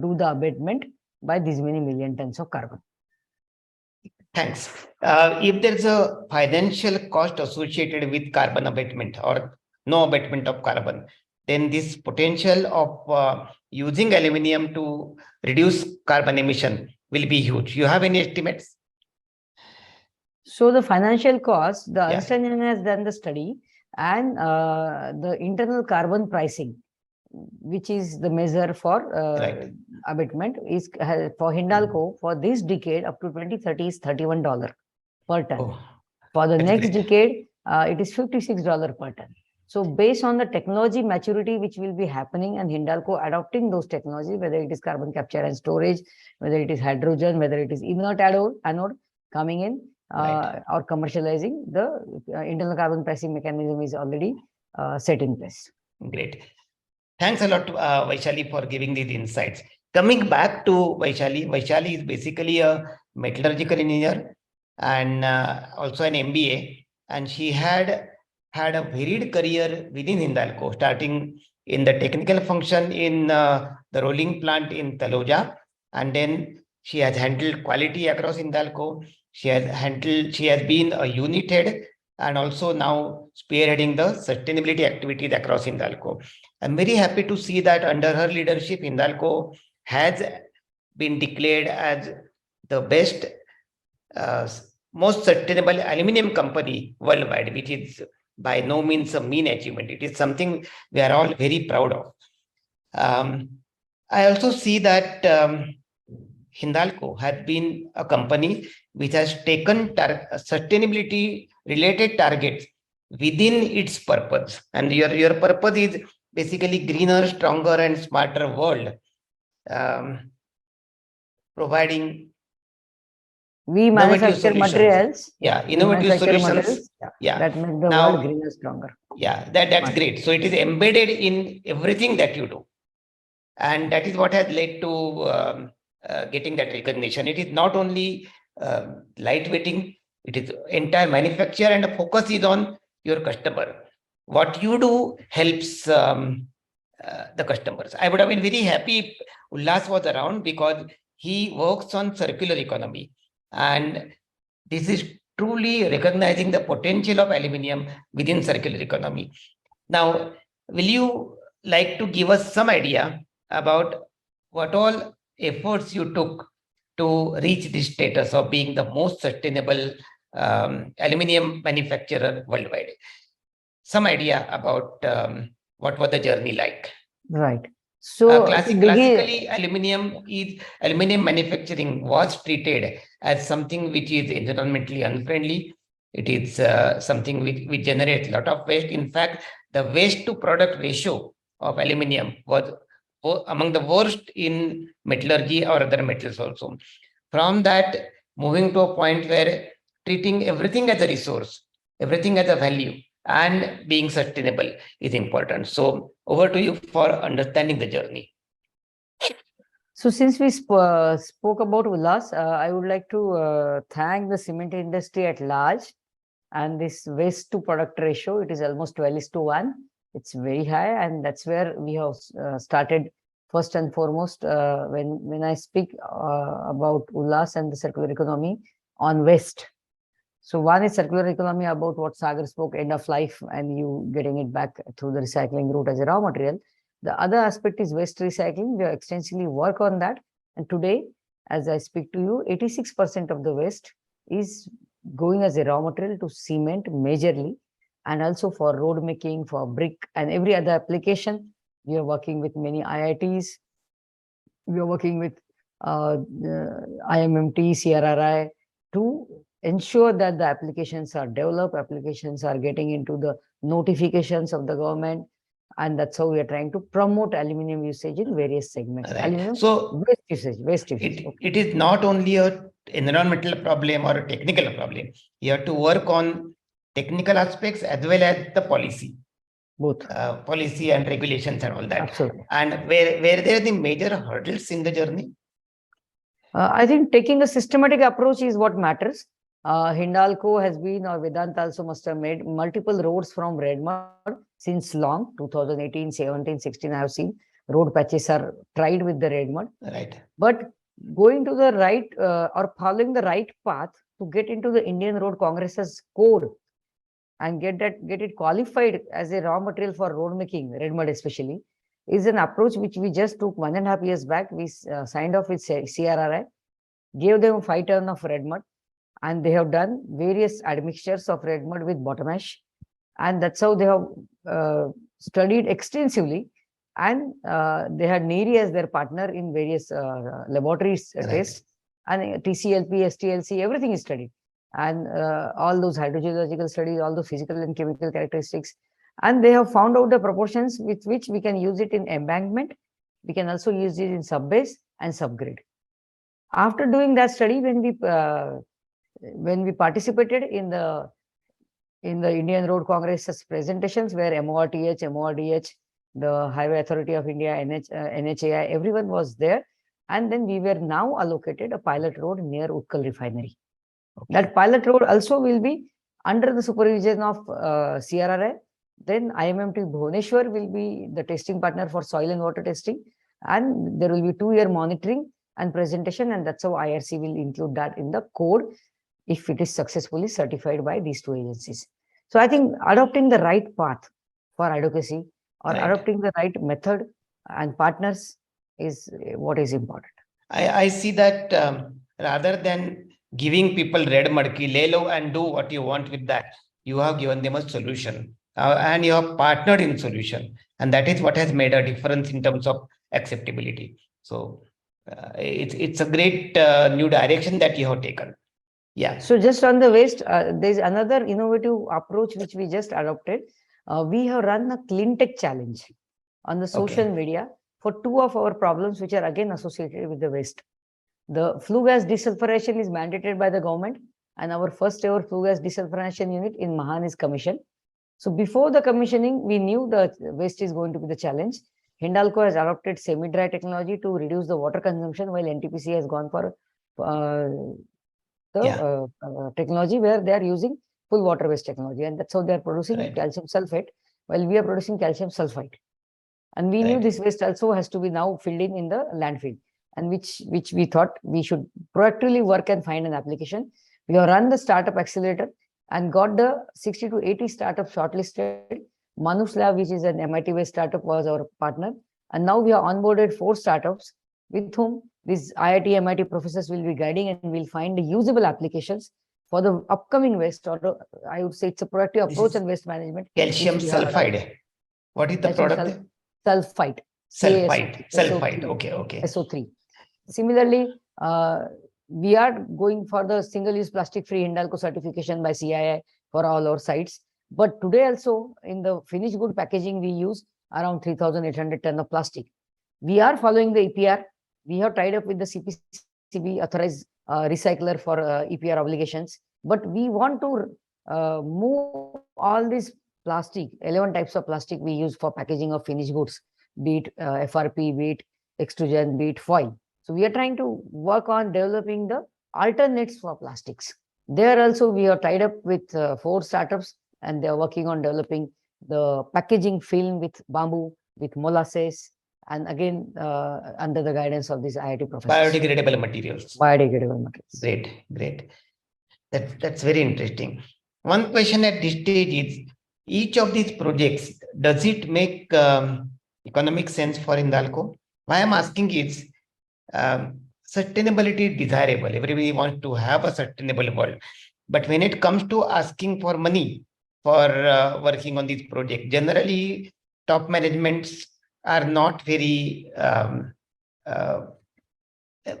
do the abatement by these many million tons of carbon. Thanks. If there's a financial cost associated with carbon abatement or no abatement of carbon, then this potential of using aluminum to reduce carbon emission will be huge. You have any estimates? So the financial cost, the Yeah. Ernst & Young has done the study, and the internal carbon pricing, which is the measure for Right. abatement, is for Hindalco for this decade up to 2030 is $31 per ton. Oh, For the that's next great. decade, it is $56 per ton. So based on the technology maturity which will be happening and Hindalco adopting those technologies, whether it is carbon capture and storage, whether it is hydrogen, whether it is inert anode coming in, Right. or commercializing, the internal carbon pricing mechanism is already set in place. Great. Thanks a lot, Vaishali, for giving these insights. Coming back to Vaishali, Vaishali is basically a metallurgical engineer and also an MBA. And she had a varied career within Hindalco, starting in the technical function in the rolling plant in Taloja. And then she has handled quality across Hindalco. She has been a unit head and also now spearheading the sustainability activities across Hindalco. I'm very happy to see that under her leadership, Hindalco has been declared as the best, most sustainable aluminum company worldwide, which is by no means a mean achievement. It is something we are all very proud of. I also see that Hindalco has been a company which has taken sustainability related targets within its purpose. And your purpose is basically greener, stronger, and smarter world, providing We manufacture materials. Yeah, innovative solutions. That make the Now, world greener, stronger. Yeah, that's great. So it is embedded in everything that you do. And that is what has led to getting that recognition. It is not only lightweighting, it is entire manufacture, and the focus is on your customer. What you do helps the customers. I would have been very happy if Ullas was around, because he works on circular economy. And this is truly recognizing the potential of aluminium within circular economy. Now, will you like to give us some idea about what all efforts you took to reach this status of being the most sustainable aluminium manufacturer worldwide? Some idea about what was the journey like? Right. So classically, aluminium manufacturing was treated as something which is environmentally unfriendly. It is something which generates a lot of waste. In fact, the waste to product ratio of aluminium was among the worst in metallurgy or other metals also. From that, moving to a point where treating everything as a resource, everything as a value, and being sustainable is important. So over to you for understanding the journey. So since we spoke about Ullas, I would like to thank the cement industry at large. And this waste to product ratio, it is almost 12:1. It's very high, and that's where we have started first and foremost when I speak about Ullas and the circular economy on waste. So one is circular economy, about what Sagar spoke, end of life, and you getting it back through the recycling route as a raw material. The other aspect is waste recycling. We have extensively worked on that. And today, as I speak to you, 86% of the waste is going as a raw material to cement majorly, and also for road making, for brick and every other application. We are working with many IITs. We are working with IMMT, CRRI to ensure that the applications are developed, applications are getting into the notifications of the government. And that's how we are trying to promote aluminium usage in various segments. Right. Aluminium, so waste usage. It is not only an environmental problem or a technical problem. You have to work on technical aspects as well as the policy. Both. Policy and regulations and all that. Absolutely. And where there are the major hurdles in the journey? I think taking a systematic approach is what matters. Hindalco has been, or Vedanta also must have made multiple roads from red mud since long, 2018, 17, 16, I have seen road patches are tried with the red mud. Right. But going to the right or following the right path to get into the Indian Road Congress's code and get it qualified as a raw material for road making, red mud especially, is an approach which we just took 1.5 years back. We signed off with CRRI, gave them 5 tons of red mud, and they have done various admixtures of red mud with bottom ash. And that's how they have studied extensively. And they had NERI as their partner in various laboratories tests. And TCLP, STLC, everything is studied. And all those hydrogeological studies, all the physical and chemical characteristics. And they have found out the proportions with which we can use it in embankment. We can also use it in subbase and subgrade. After doing that study, when we when we participated in the Indian Road Congress's presentations, where MORTH, MORDH, the Highway Authority of India, NHAI, everyone was there. And then we were now allocated a pilot road near Utkal Refinery. Okay. That pilot road also will be under the supervision of CRRI. Then IMMT Bhubaneswar will be the testing partner for soil and water testing. And there will be 2-year monitoring and presentation. And that's how IRC will include that in the code if it is successfully certified by these 2 agencies. So I think adopting the right path for advocacy or Right. adopting the right method and partners is what is important. I see that rather than giving people red mudki, lay low and do what you want with that, you have given them a solution and you have partnered in solution. And that is what has made a difference in terms of acceptability. So it's a great new direction that you have taken. Yeah. So just on the waste, there's another innovative approach which we just adopted. We have run a clean tech challenge on the social media for 2 of our problems, which are again associated with the waste. The flue gas desulfurization is mandated by the government, and our first ever flue gas desulfurization unit in Mahan is commissioned. So before the commissioning, we knew the waste is going to be the challenge. Hindalco has adopted semi-dry technology to reduce the water consumption, while NTPC has gone for technology where they are using full water waste technology, and that's how they are producing calcium sulfate, while we are producing calcium sulfite. And we knew this waste also has to be now filled in the landfill, and which we thought we should proactively work and find an application. We have run the startup accelerator and got the 60 to 80 startups shortlisted. Manuslab, which is an MIT-based startup, was our partner. And now we have onboarded 4 startups with whom these IIT, MIT professors will be guiding, and will find usable applications for the upcoming waste. Or I would say it's a proactive approach on waste management. Calcium sulfide. What is the product? Sulfite. Sulfite. Okay. SO3. Similarly, we are going for the single-use plastic-free Hindalco certification by CII for all our sites. But today also, in the finished good packaging, we use around 3,800 tons of plastic. We are following the EPR. We have tied up with the CPCB authorized recycler for EPR obligations. But we want to move all this plastic, 11 types of plastic we use for packaging of finished goods, be it FRP, be it extrusion, be it foil. So we are trying to work on developing the alternates for plastics. There also we are tied up with 4 startups, and they are working on developing the packaging film with bamboo, with molasses, and again under the guidance of these IIT professors. Biodegradable materials. Biodegradable materials. Great. That's very interesting. One question at this stage is, each of these projects, does it make economic sense for Hindalco? Why I'm asking is, sustainability is desirable. Everybody wants to have a sustainable world. But when it comes to asking for money for working on this project, generally top managements are not very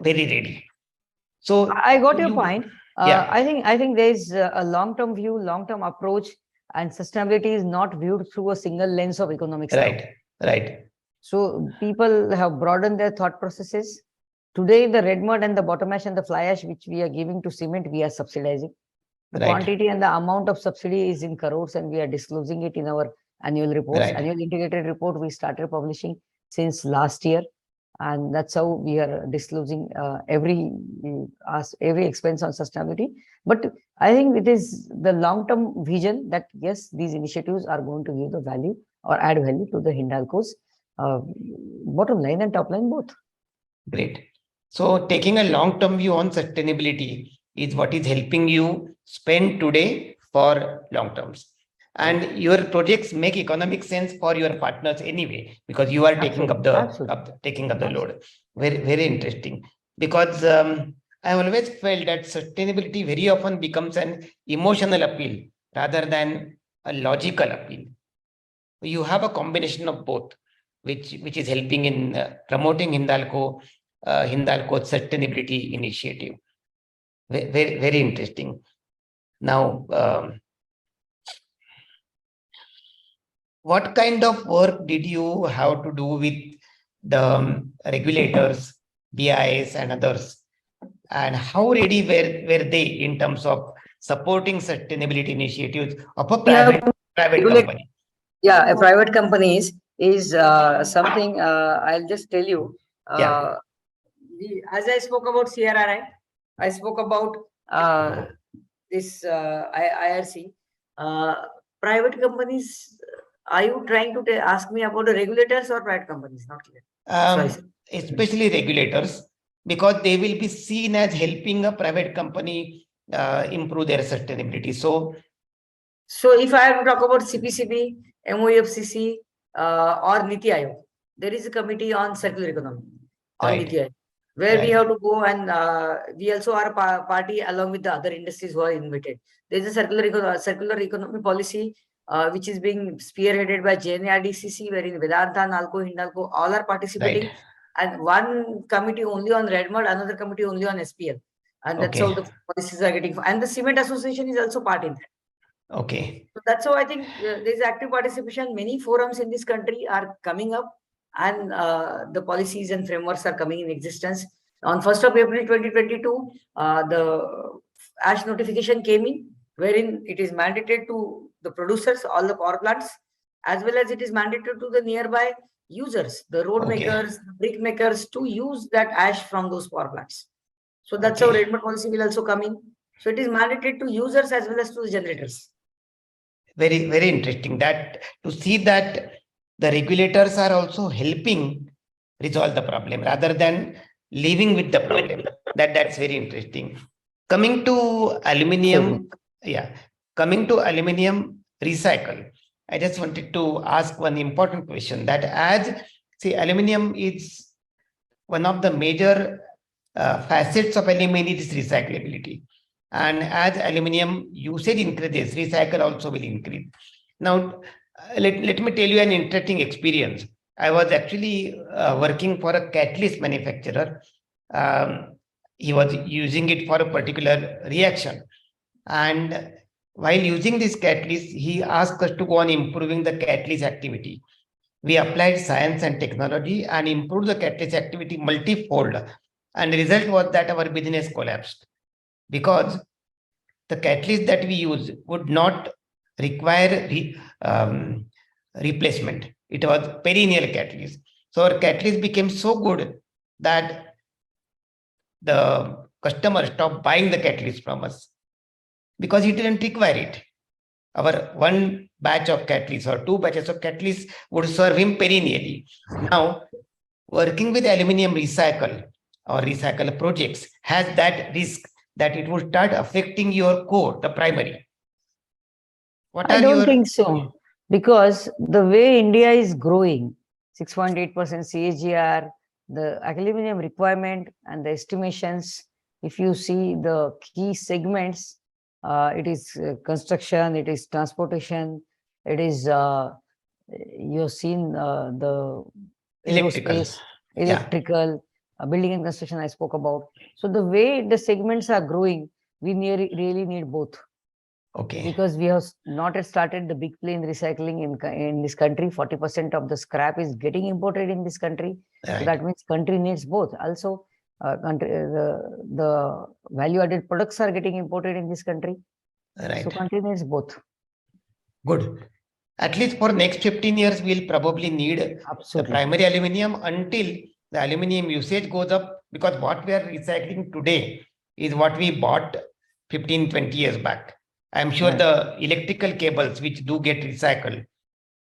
ready. So I got your point. I think there is a long-term view, long-term approach, and sustainability is not viewed through a single lens of economics. Right. So people have broadened their thought processes. Today, the red mud and the bottom ash and the fly ash, which we are giving to cement, we are subsidizing. The quantity and the amount of subsidy is in crores, and we are disclosing it in our annual reports. Annual integrated report we started publishing since last year, and that's how we are disclosing every expense on sustainability. But I think it is the long-term vision that yes, these initiatives are going to give the value or add value to the Hindalco's bottom line and top line both. Great. So taking a long-term view on sustainability is what is helping you spend today for long terms. And your projects make economic sense for your partners anyway, because you are taking up the load. Very interesting. Because I always felt that sustainability very often becomes an emotional appeal rather than a logical appeal. You have a combination of both, which is helping in promoting Hindalco's sustainability initiative. Very interesting. Now, what kind of work did you have to do with the regulators, BIS and others and how ready were they in terms of supporting sustainability initiatives of a private regulate- company? Yeah, a private company is something, I'll just tell you. Yeah. As I spoke about CRRI, I spoke about this IRC. Private companies, are you trying to ask me about the regulators or private companies? Not clear. Sorry, sir. Especially regulators, because they will be seen as helping a private company improve their sustainability. So if I have to talk about CPCB, MOEFCC, or Niti Aayog, there is a committee on circular economy on Right. Niti Aayog, where we Right. have to go, and we also are a party along with the other industries who are invited. There is a circular economy policy which is being spearheaded by JNRDCC, wherein Vedanta, Nalco, Hindalco, all are participating. Right. And one committee only on red mud, another committee only on SPL. And that's Okay. how the policies are getting. And the Cement Association is also part in that. Okay. So that's how I think there's active participation. Many forums in this country are coming up, and the policies and frameworks are coming in existence. On 1st of April 2022, the ash notification came in, wherein it is mandated to the producers, all the power plants, as well as it is mandated to the nearby users, the road makers, the brick makers, to use that ash from those power plants. So that's how red mud policy will also come in. So it is mandated to users as well as to the generators. Very, very interesting that to see that the regulators are also helping resolve the problem rather than living with the problem. That's very interesting. Coming to aluminium, coming to aluminium recycle, I just wanted to ask one important question, that as aluminium is one of the major facets of aluminium is recyclability. And as aluminium usage increases, recycle also will increase. Now, let me tell you an interesting experience. I was actually working for a catalyst manufacturer. He was using it for a particular reaction. And while using this catalyst, he asked us to go on improving the catalyst activity. We applied science and technology and improved the catalyst activity multifold. And the result was that our business collapsed, because the catalyst that we use would not require replacement. It was perennial catalyst. So our catalyst became so good that the customer stopped buying the catalyst from us because he didn't require it. Our one batch of catalyst or two batches of catalyst would serve him perennially. Now, working with aluminium recycle or recycle projects has that risk that it will start affecting your core, the primary. I don't think so, because the way India is growing, 6.8% CAGR, the aluminium requirement and the estimations, if you see the key segments, it is construction, it is transportation, it is, you've seen the aerospace, electrical, building and construction I spoke about. So the way the segments are growing, we really need both. Okay. Because we have not yet started the big plane recycling in this country. 40% of the scrap is getting imported in this country. Right. So that means country needs both. Also, the value-added products are getting imported in this country. Right. So country needs both. Good. At least for next 15 years, we'll probably need the primary aluminium until the aluminium usage goes up, because what we are recycling today is what we bought 15, 20 years back. I'm sure the electrical cables which do get recycled,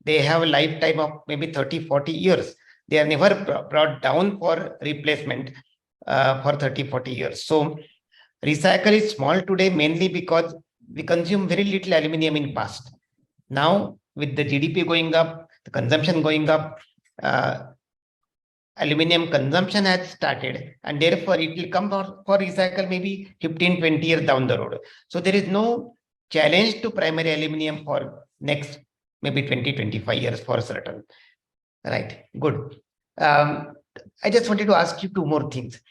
they have a lifetime of maybe 30, 40 years. They are never brought down for replacement for 30, 40 years. So recycle is small today mainly because we consume very little aluminium in past. Now with the GDP going up, the consumption going up, aluminium consumption has started, and therefore it will come for recycle maybe 15, 20 years down the road. So there is no challenge to primary aluminium for next maybe 20, 25 years for certain. Right, good. I just wanted to ask you two more things.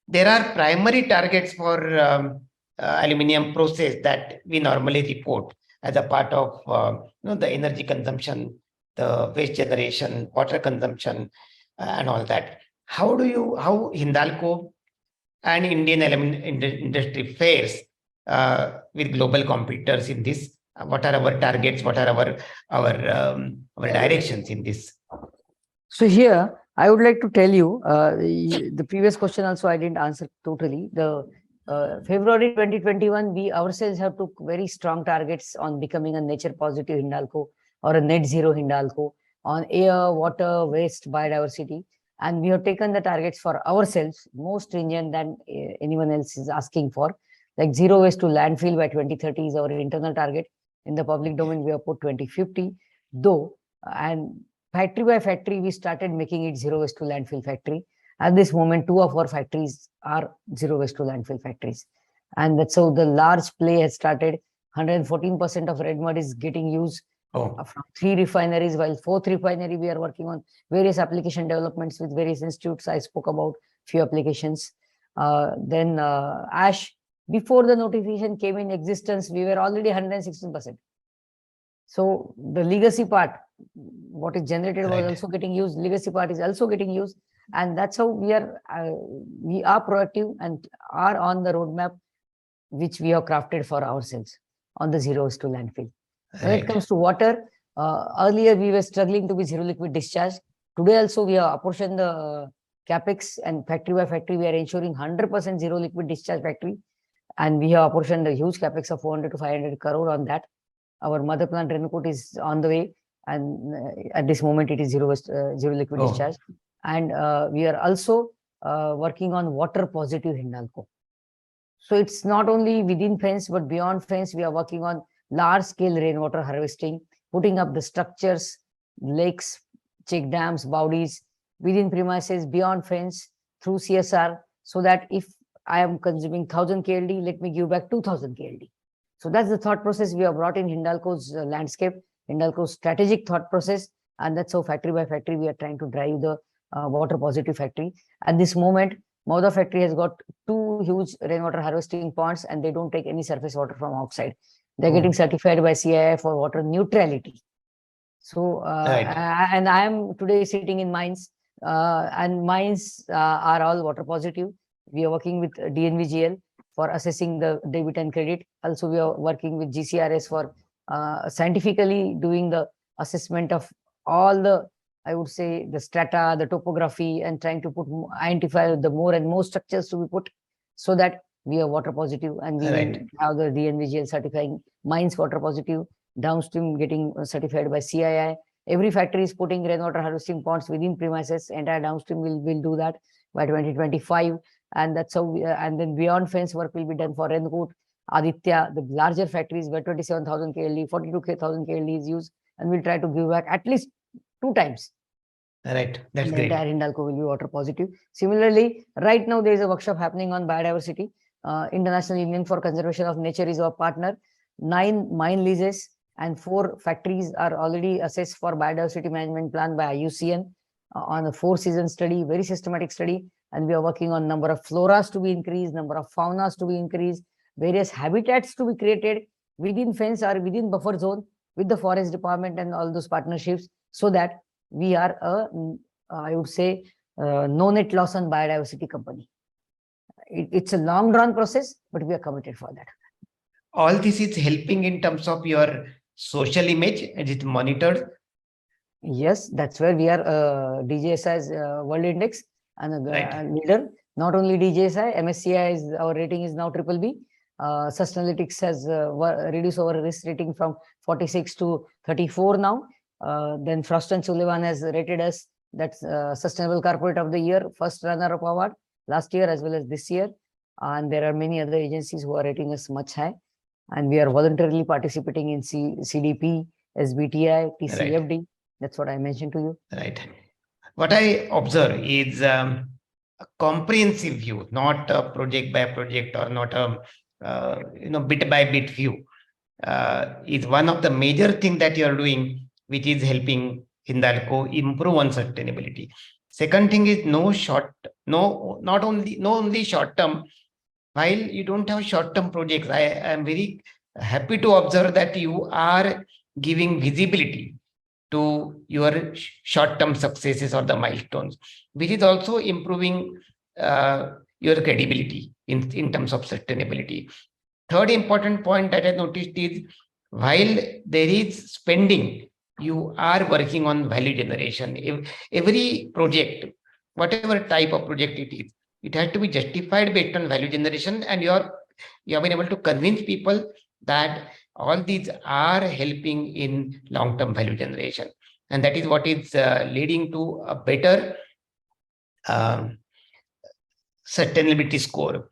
There are primary targets for aluminium process that we normally report as a part of the energy consumption, the waste generation, water consumption, and all that. How Hindalco and Indian industry fares with global competitors in this? What are our targets? What are our directions in this? So here, I would like to tell you, the previous question also I didn't answer totally. The February 2021, we ourselves have took very strong targets on becoming a nature positive Hindalco or a net zero Hindalco on air, water, waste, biodiversity. And we have taken the targets for ourselves, more stringent than anyone else is asking for. Like zero waste to landfill by 2030 is our internal target. In the public domain, we have put 2050, though, and factory by factory, we started making it zero waste to landfill factory. At this moment, 2 of our factories are zero waste to landfill factories. And that's how the large play has started. 114% of red mud is getting used from 3 refineries, while 4th refinery, we are working on various application developments with various institutes. I spoke about few applications. Then ash, before the notification came in existence, we were already 116%. So the legacy part, what is generated was also getting used. Legacy part is also getting used. And that's how we are proactive and are on the roadmap, which we have crafted for ourselves on the zero waste to landfill. When it comes to water, earlier we were struggling to be zero liquid discharge. Today also we have apportioned the capex, and factory by factory we are ensuring 100% zero liquid discharge factory. And we have apportioned a huge capex of 400 to 500 crore on that. Our mother plant Renukut is on the way, and at this moment it is zero liquid discharge. And we are also working on water positive Hindalco. So it's not only within fence, but beyond fence, we are working on large scale rainwater harvesting, putting up the structures, lakes, check dams, bodies within premises, beyond fence, through CSR, so that if I am consuming 1000 KLD, let me give back 2000 KLD. So that's the thought process we have brought in Hindalco's landscape, Hindalco's strategic thought process. And that's how factory by factory, we are trying to drive the water positive factory. At this moment, Mauda factory has got 2 huge rainwater harvesting ponds, and they don't take any surface water from outside. They're getting certified by CII for water neutrality. So, and I am today sitting in mines, and mines are all water positive. We are working with DNVGL for assessing the debit and credit. Also, we are working with GCRS for scientifically doing the assessment of all the, I would say, the strata, the topography, and trying to identify the more and more structures to be put, so that we are water positive, and we have the DNVGL certifying mines water positive, downstream getting certified by CII. Every factory is putting rainwater harvesting ponds within premises. Entire downstream will do that by 2025. And that's how and then beyond fence work will be done for Renukut, Aditya, the larger factories where 27,000 KLD, 42,000 KLD is used, and we'll try to give back at least 2 times. That's great. The entire Hindalco will be water positive. Similarly, right now there is a workshop happening on biodiversity. International Union for Conservation of Nature is our partner. 9 mine leases and 4 factories are already assessed for biodiversity management plan by IUCN on a 4-season study, very systematic study. And we are working on number of floras to be increased, number of faunas to be increased, various habitats to be created within fence or within buffer zone with the forest department and all those partnerships, so that we are I would say, no net loss on biodiversity company. It's a long drawn process, but we are committed for that. All this is helping in terms of your social image, and it's monitored. Yes, that's where we are DJSI's World Index and a leader. Not only DJSI, MSCI is our rating is now BBB. Sustainalytics has reduced our risk rating from 46 to 34 now. Then Frost & Sullivan has rated us, that's Sustainable Corporate of the Year, first runner-up award last year as well as this year. And there are many other agencies who are rating us much high. And we are voluntarily participating in CDP, SBTI, TCFD. That's what I mentioned to you. What I observe is a comprehensive view, not a project by project or not a bit by bit view. Is one of the major things that you are doing, which is helping Hindalco improve on sustainability. Second thing is not only short term. While you don't have short term projects, I am very happy to observe that you are giving visibility to your short term successes or the milestones, which is also improving your credibility in terms of sustainability. Third important point that I noticed is while there is spending, you are working on value generation. If every project, whatever type of project it is, it has to be justified based on value generation, and you have been able to convince people that all these are helping in long-term value generation, and that is what is leading to a better sustainability score.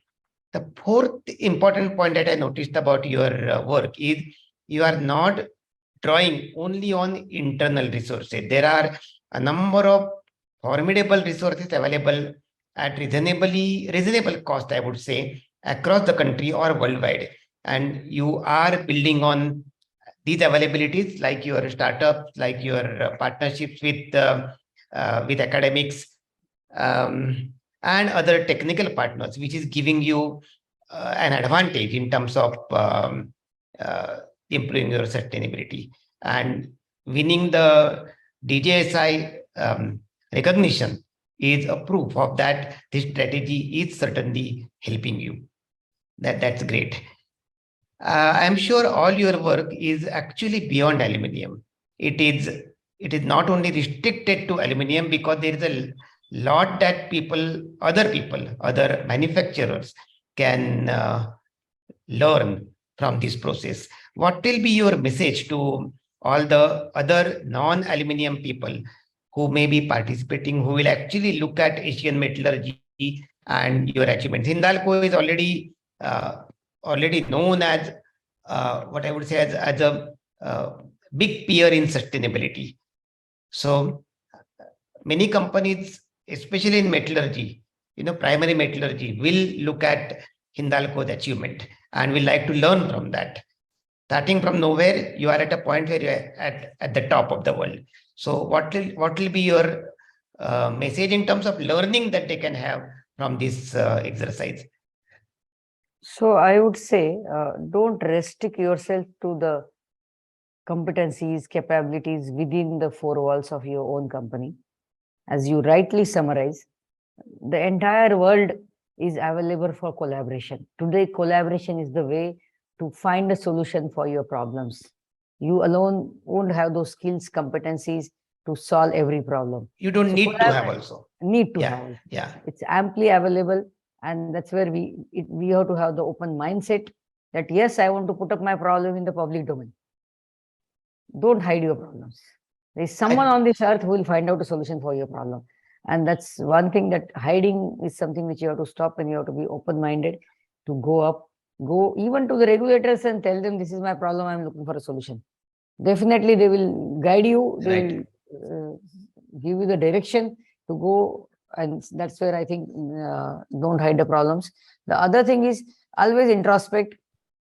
The fourth important point that I noticed about your work is you are not drawing only on internal resources. There are a number of formidable resources available at reasonable cost, I would say, across the country or worldwide. And you are building on these availabilities, like your startups, like your partnerships with academics, and other technical partners, which is giving you an advantage in terms of improving your sustainability. And winning the DJSI recognition is a proof of that this strategy is certainly helping you. That's great. I'm sure all your work is actually beyond aluminium. It is not only restricted to aluminium, because there is a lot that other manufacturers can learn from this process. What will be your message to all the other non-aluminium people who may be participating, who will actually look at Asian Metallurgy and your achievements? Hindalco is already known as what I would say as a big peer in sustainability. So many companies, especially in metallurgy, primary metallurgy, will look at Hindalco's achievement and will like to learn from that. Starting from nowhere, you are at a point where you are at the top of the world. So what will be your message in terms of learning that they can have from this exercise? So I would say, don't restrict yourself to the competencies, capabilities within the four walls of your own company. As you rightly summarize, the entire world is available for collaboration. Today, collaboration is the way to find a solution for your problems. You alone won't have those skills, competencies to solve every problem. You don't need to have also. Need to have. Yeah. It's amply available. And that's where we have to have the open mindset that, yes, I want to put up my problem in the public domain. Don't hide your problems. There is someone on this earth who will find out a solution for your problem. And that's one thing, that hiding is something which you have to stop, and you have to be open-minded to go even to the regulators and tell them, this is my problem, I'm looking for a solution. Definitely they will guide you, they will give you the direction to go. And that's where I think don't hide the problems. The other thing is always introspect,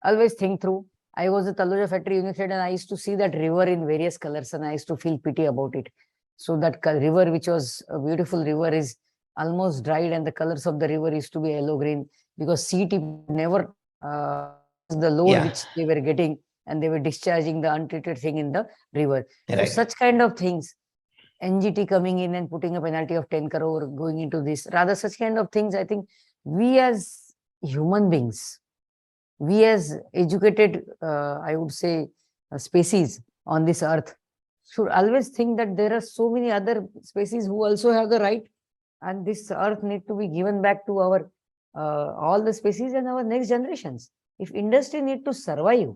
always think through. I was at Taloja factory unit head, and I used to see that river in various colors, and I used to feel pity about it. So that river, which was a beautiful river, is almost dried, and the colors of the river used to be yellow green, because CTP never the load which they were getting, and they were discharging the untreated thing in the river. So such kind of things, NGT coming in and putting a penalty of 10 crore going into this, rather such kind of things, I think we as human beings, we as educated, I would say, species on this earth, should always think that there are so many other species who also have the right, and this earth need to be given back to our all the species and our next generations. If industry need to survive,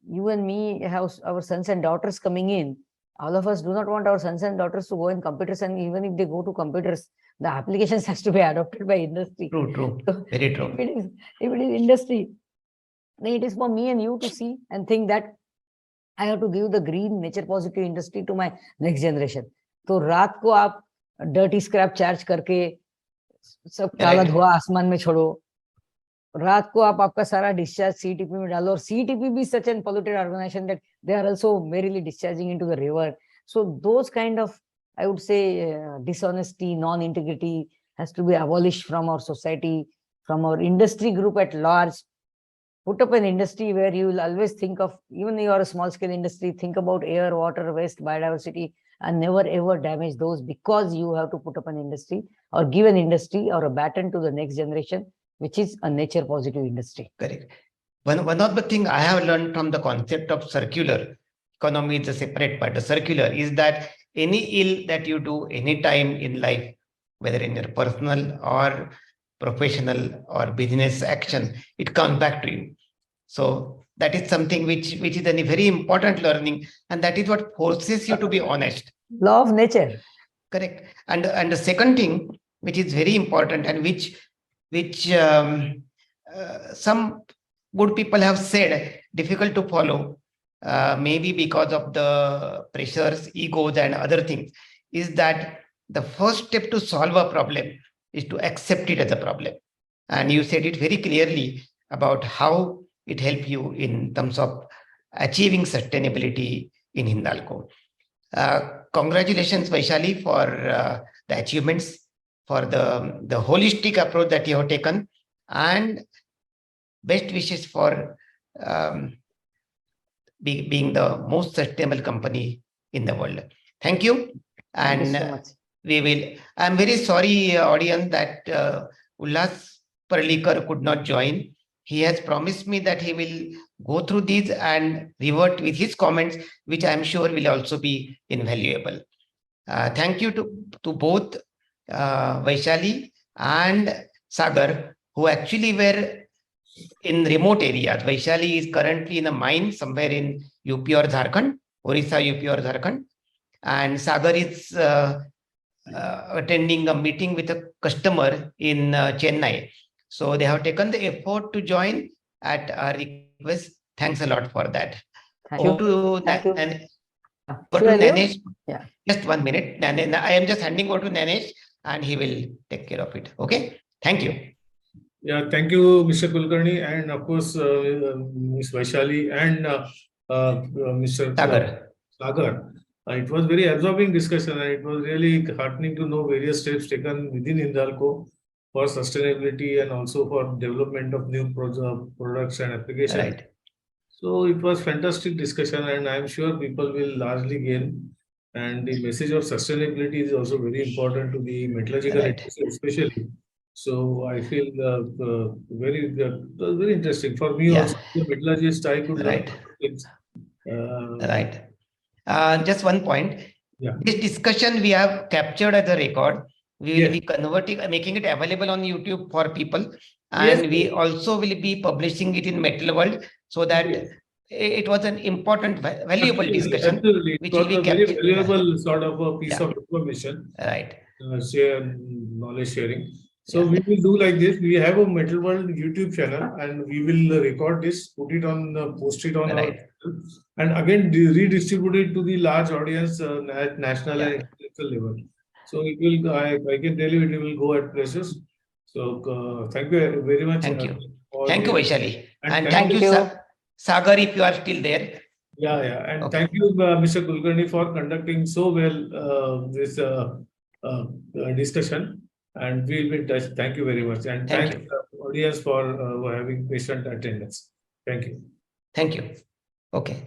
you and me have our sons and daughters coming in. All of us do not want our sons and daughters to go in computers, and even if they go to computers, the applications has to be adopted by industry. True. So very true. If it is industry, then it is for me and you to see and think that I have to give the green nature positive industry to my next generation. So रात को आप dirty scrap charge करके सब काला धुआं आसमान में छोड़ो, रात को आप आपका सारा discharge CTP में डालो, और CTP भी such an polluted organization that they are also merely discharging into the river. So those kind of, I would say, dishonesty, non-integrity has to be abolished from our society, from our industry group at large. Put up an industry where you will always think of, even if you are a small scale industry, think about air, water, waste, biodiversity, and never ever damage those, because you have to put up an industry or give an industry or a baton to the next generation, which is a nature positive industry. Correct. One of the things I have learned from the concept of circular economy is a separate part. The circular is that any ill that you do any time in life, whether in your personal or professional or business action, it comes back to you. So that is something which is a very important learning, and that is what forces you to be honest. Law of nature. Correct. And the second thing, which is very important and which some good people have said difficult to follow, maybe because of the pressures, egos, and other things, is that the first step to solve a problem is to accept it as a problem. And you said it very clearly about how it helped you in terms of achieving sustainability in Hindalco. Congratulations, Vaishali, for the achievements, for the holistic approach that you have taken, and best wishes for being the most sustainable company in the world. Thank you. And Thank you so much. we will. I'm very sorry, audience, that Ullas Parlikar could not join. He has promised me that he will go through these and revert with his comments, which I'm sure will also be invaluable. Thank you to both Vaishali and Sagar, who actually were in remote areas. Vaishali is currently in a mine somewhere in UP or Jharkhand, Orissa, UP or Jharkhand. And Sagar is attending a meeting with a customer in Chennai. So they have taken the effort to join at our request. Thanks a lot for that. Thank you. Go to Sure, Nanesh. Yeah. Just 1 minute. I am just handing over to Nanesh and he will take care of it. Okay. Thank you. Yeah, thank you, Mr. Kulkarni, and of course, Ms. Vaishali and Mr. Sagar. Sagar. It was very absorbing discussion, and it was really heartening to know various steps taken within Hindalco for sustainability and also for development of new products and applications. Right. So it was fantastic discussion, and I'm sure people will largely gain. And the message of sustainability is also very important to the metallurgical industry, especially. So I feel very interesting for me. Yeah. Also, the metallurgist, I could learn Right. things. Right. Just one point. Yeah. This discussion we have captured as a record. We will Yes. be converting, making it available on YouTube for people, and Yes. we also will be publishing it in Metal World, so that Yes. it was an important, valuable Absolutely, discussion. absolutely. which It was will be a very captured. valuable sort of a piece Yeah. of information. Right. Share knowledge sharing. So Yeah. we will do like this. We have a Metal World YouTube channel, and we will record this, put it on, post it on our Right. channel, and again redistribute it to the large audience at national Yeah. and international level. So it will. I can tell you, it will go at places. So thank you very much. Thank you. for Thank you, the- Vaishali. And And thank thank you, Sagar, if you are still there. Yeah. And Okay. thank you, Mr. Kulkarni, for conducting so well this discussion. And we will be in touch. Thank you very much. And Thank thanks audience for having patient attendance. Thank you. Thank you. Okay.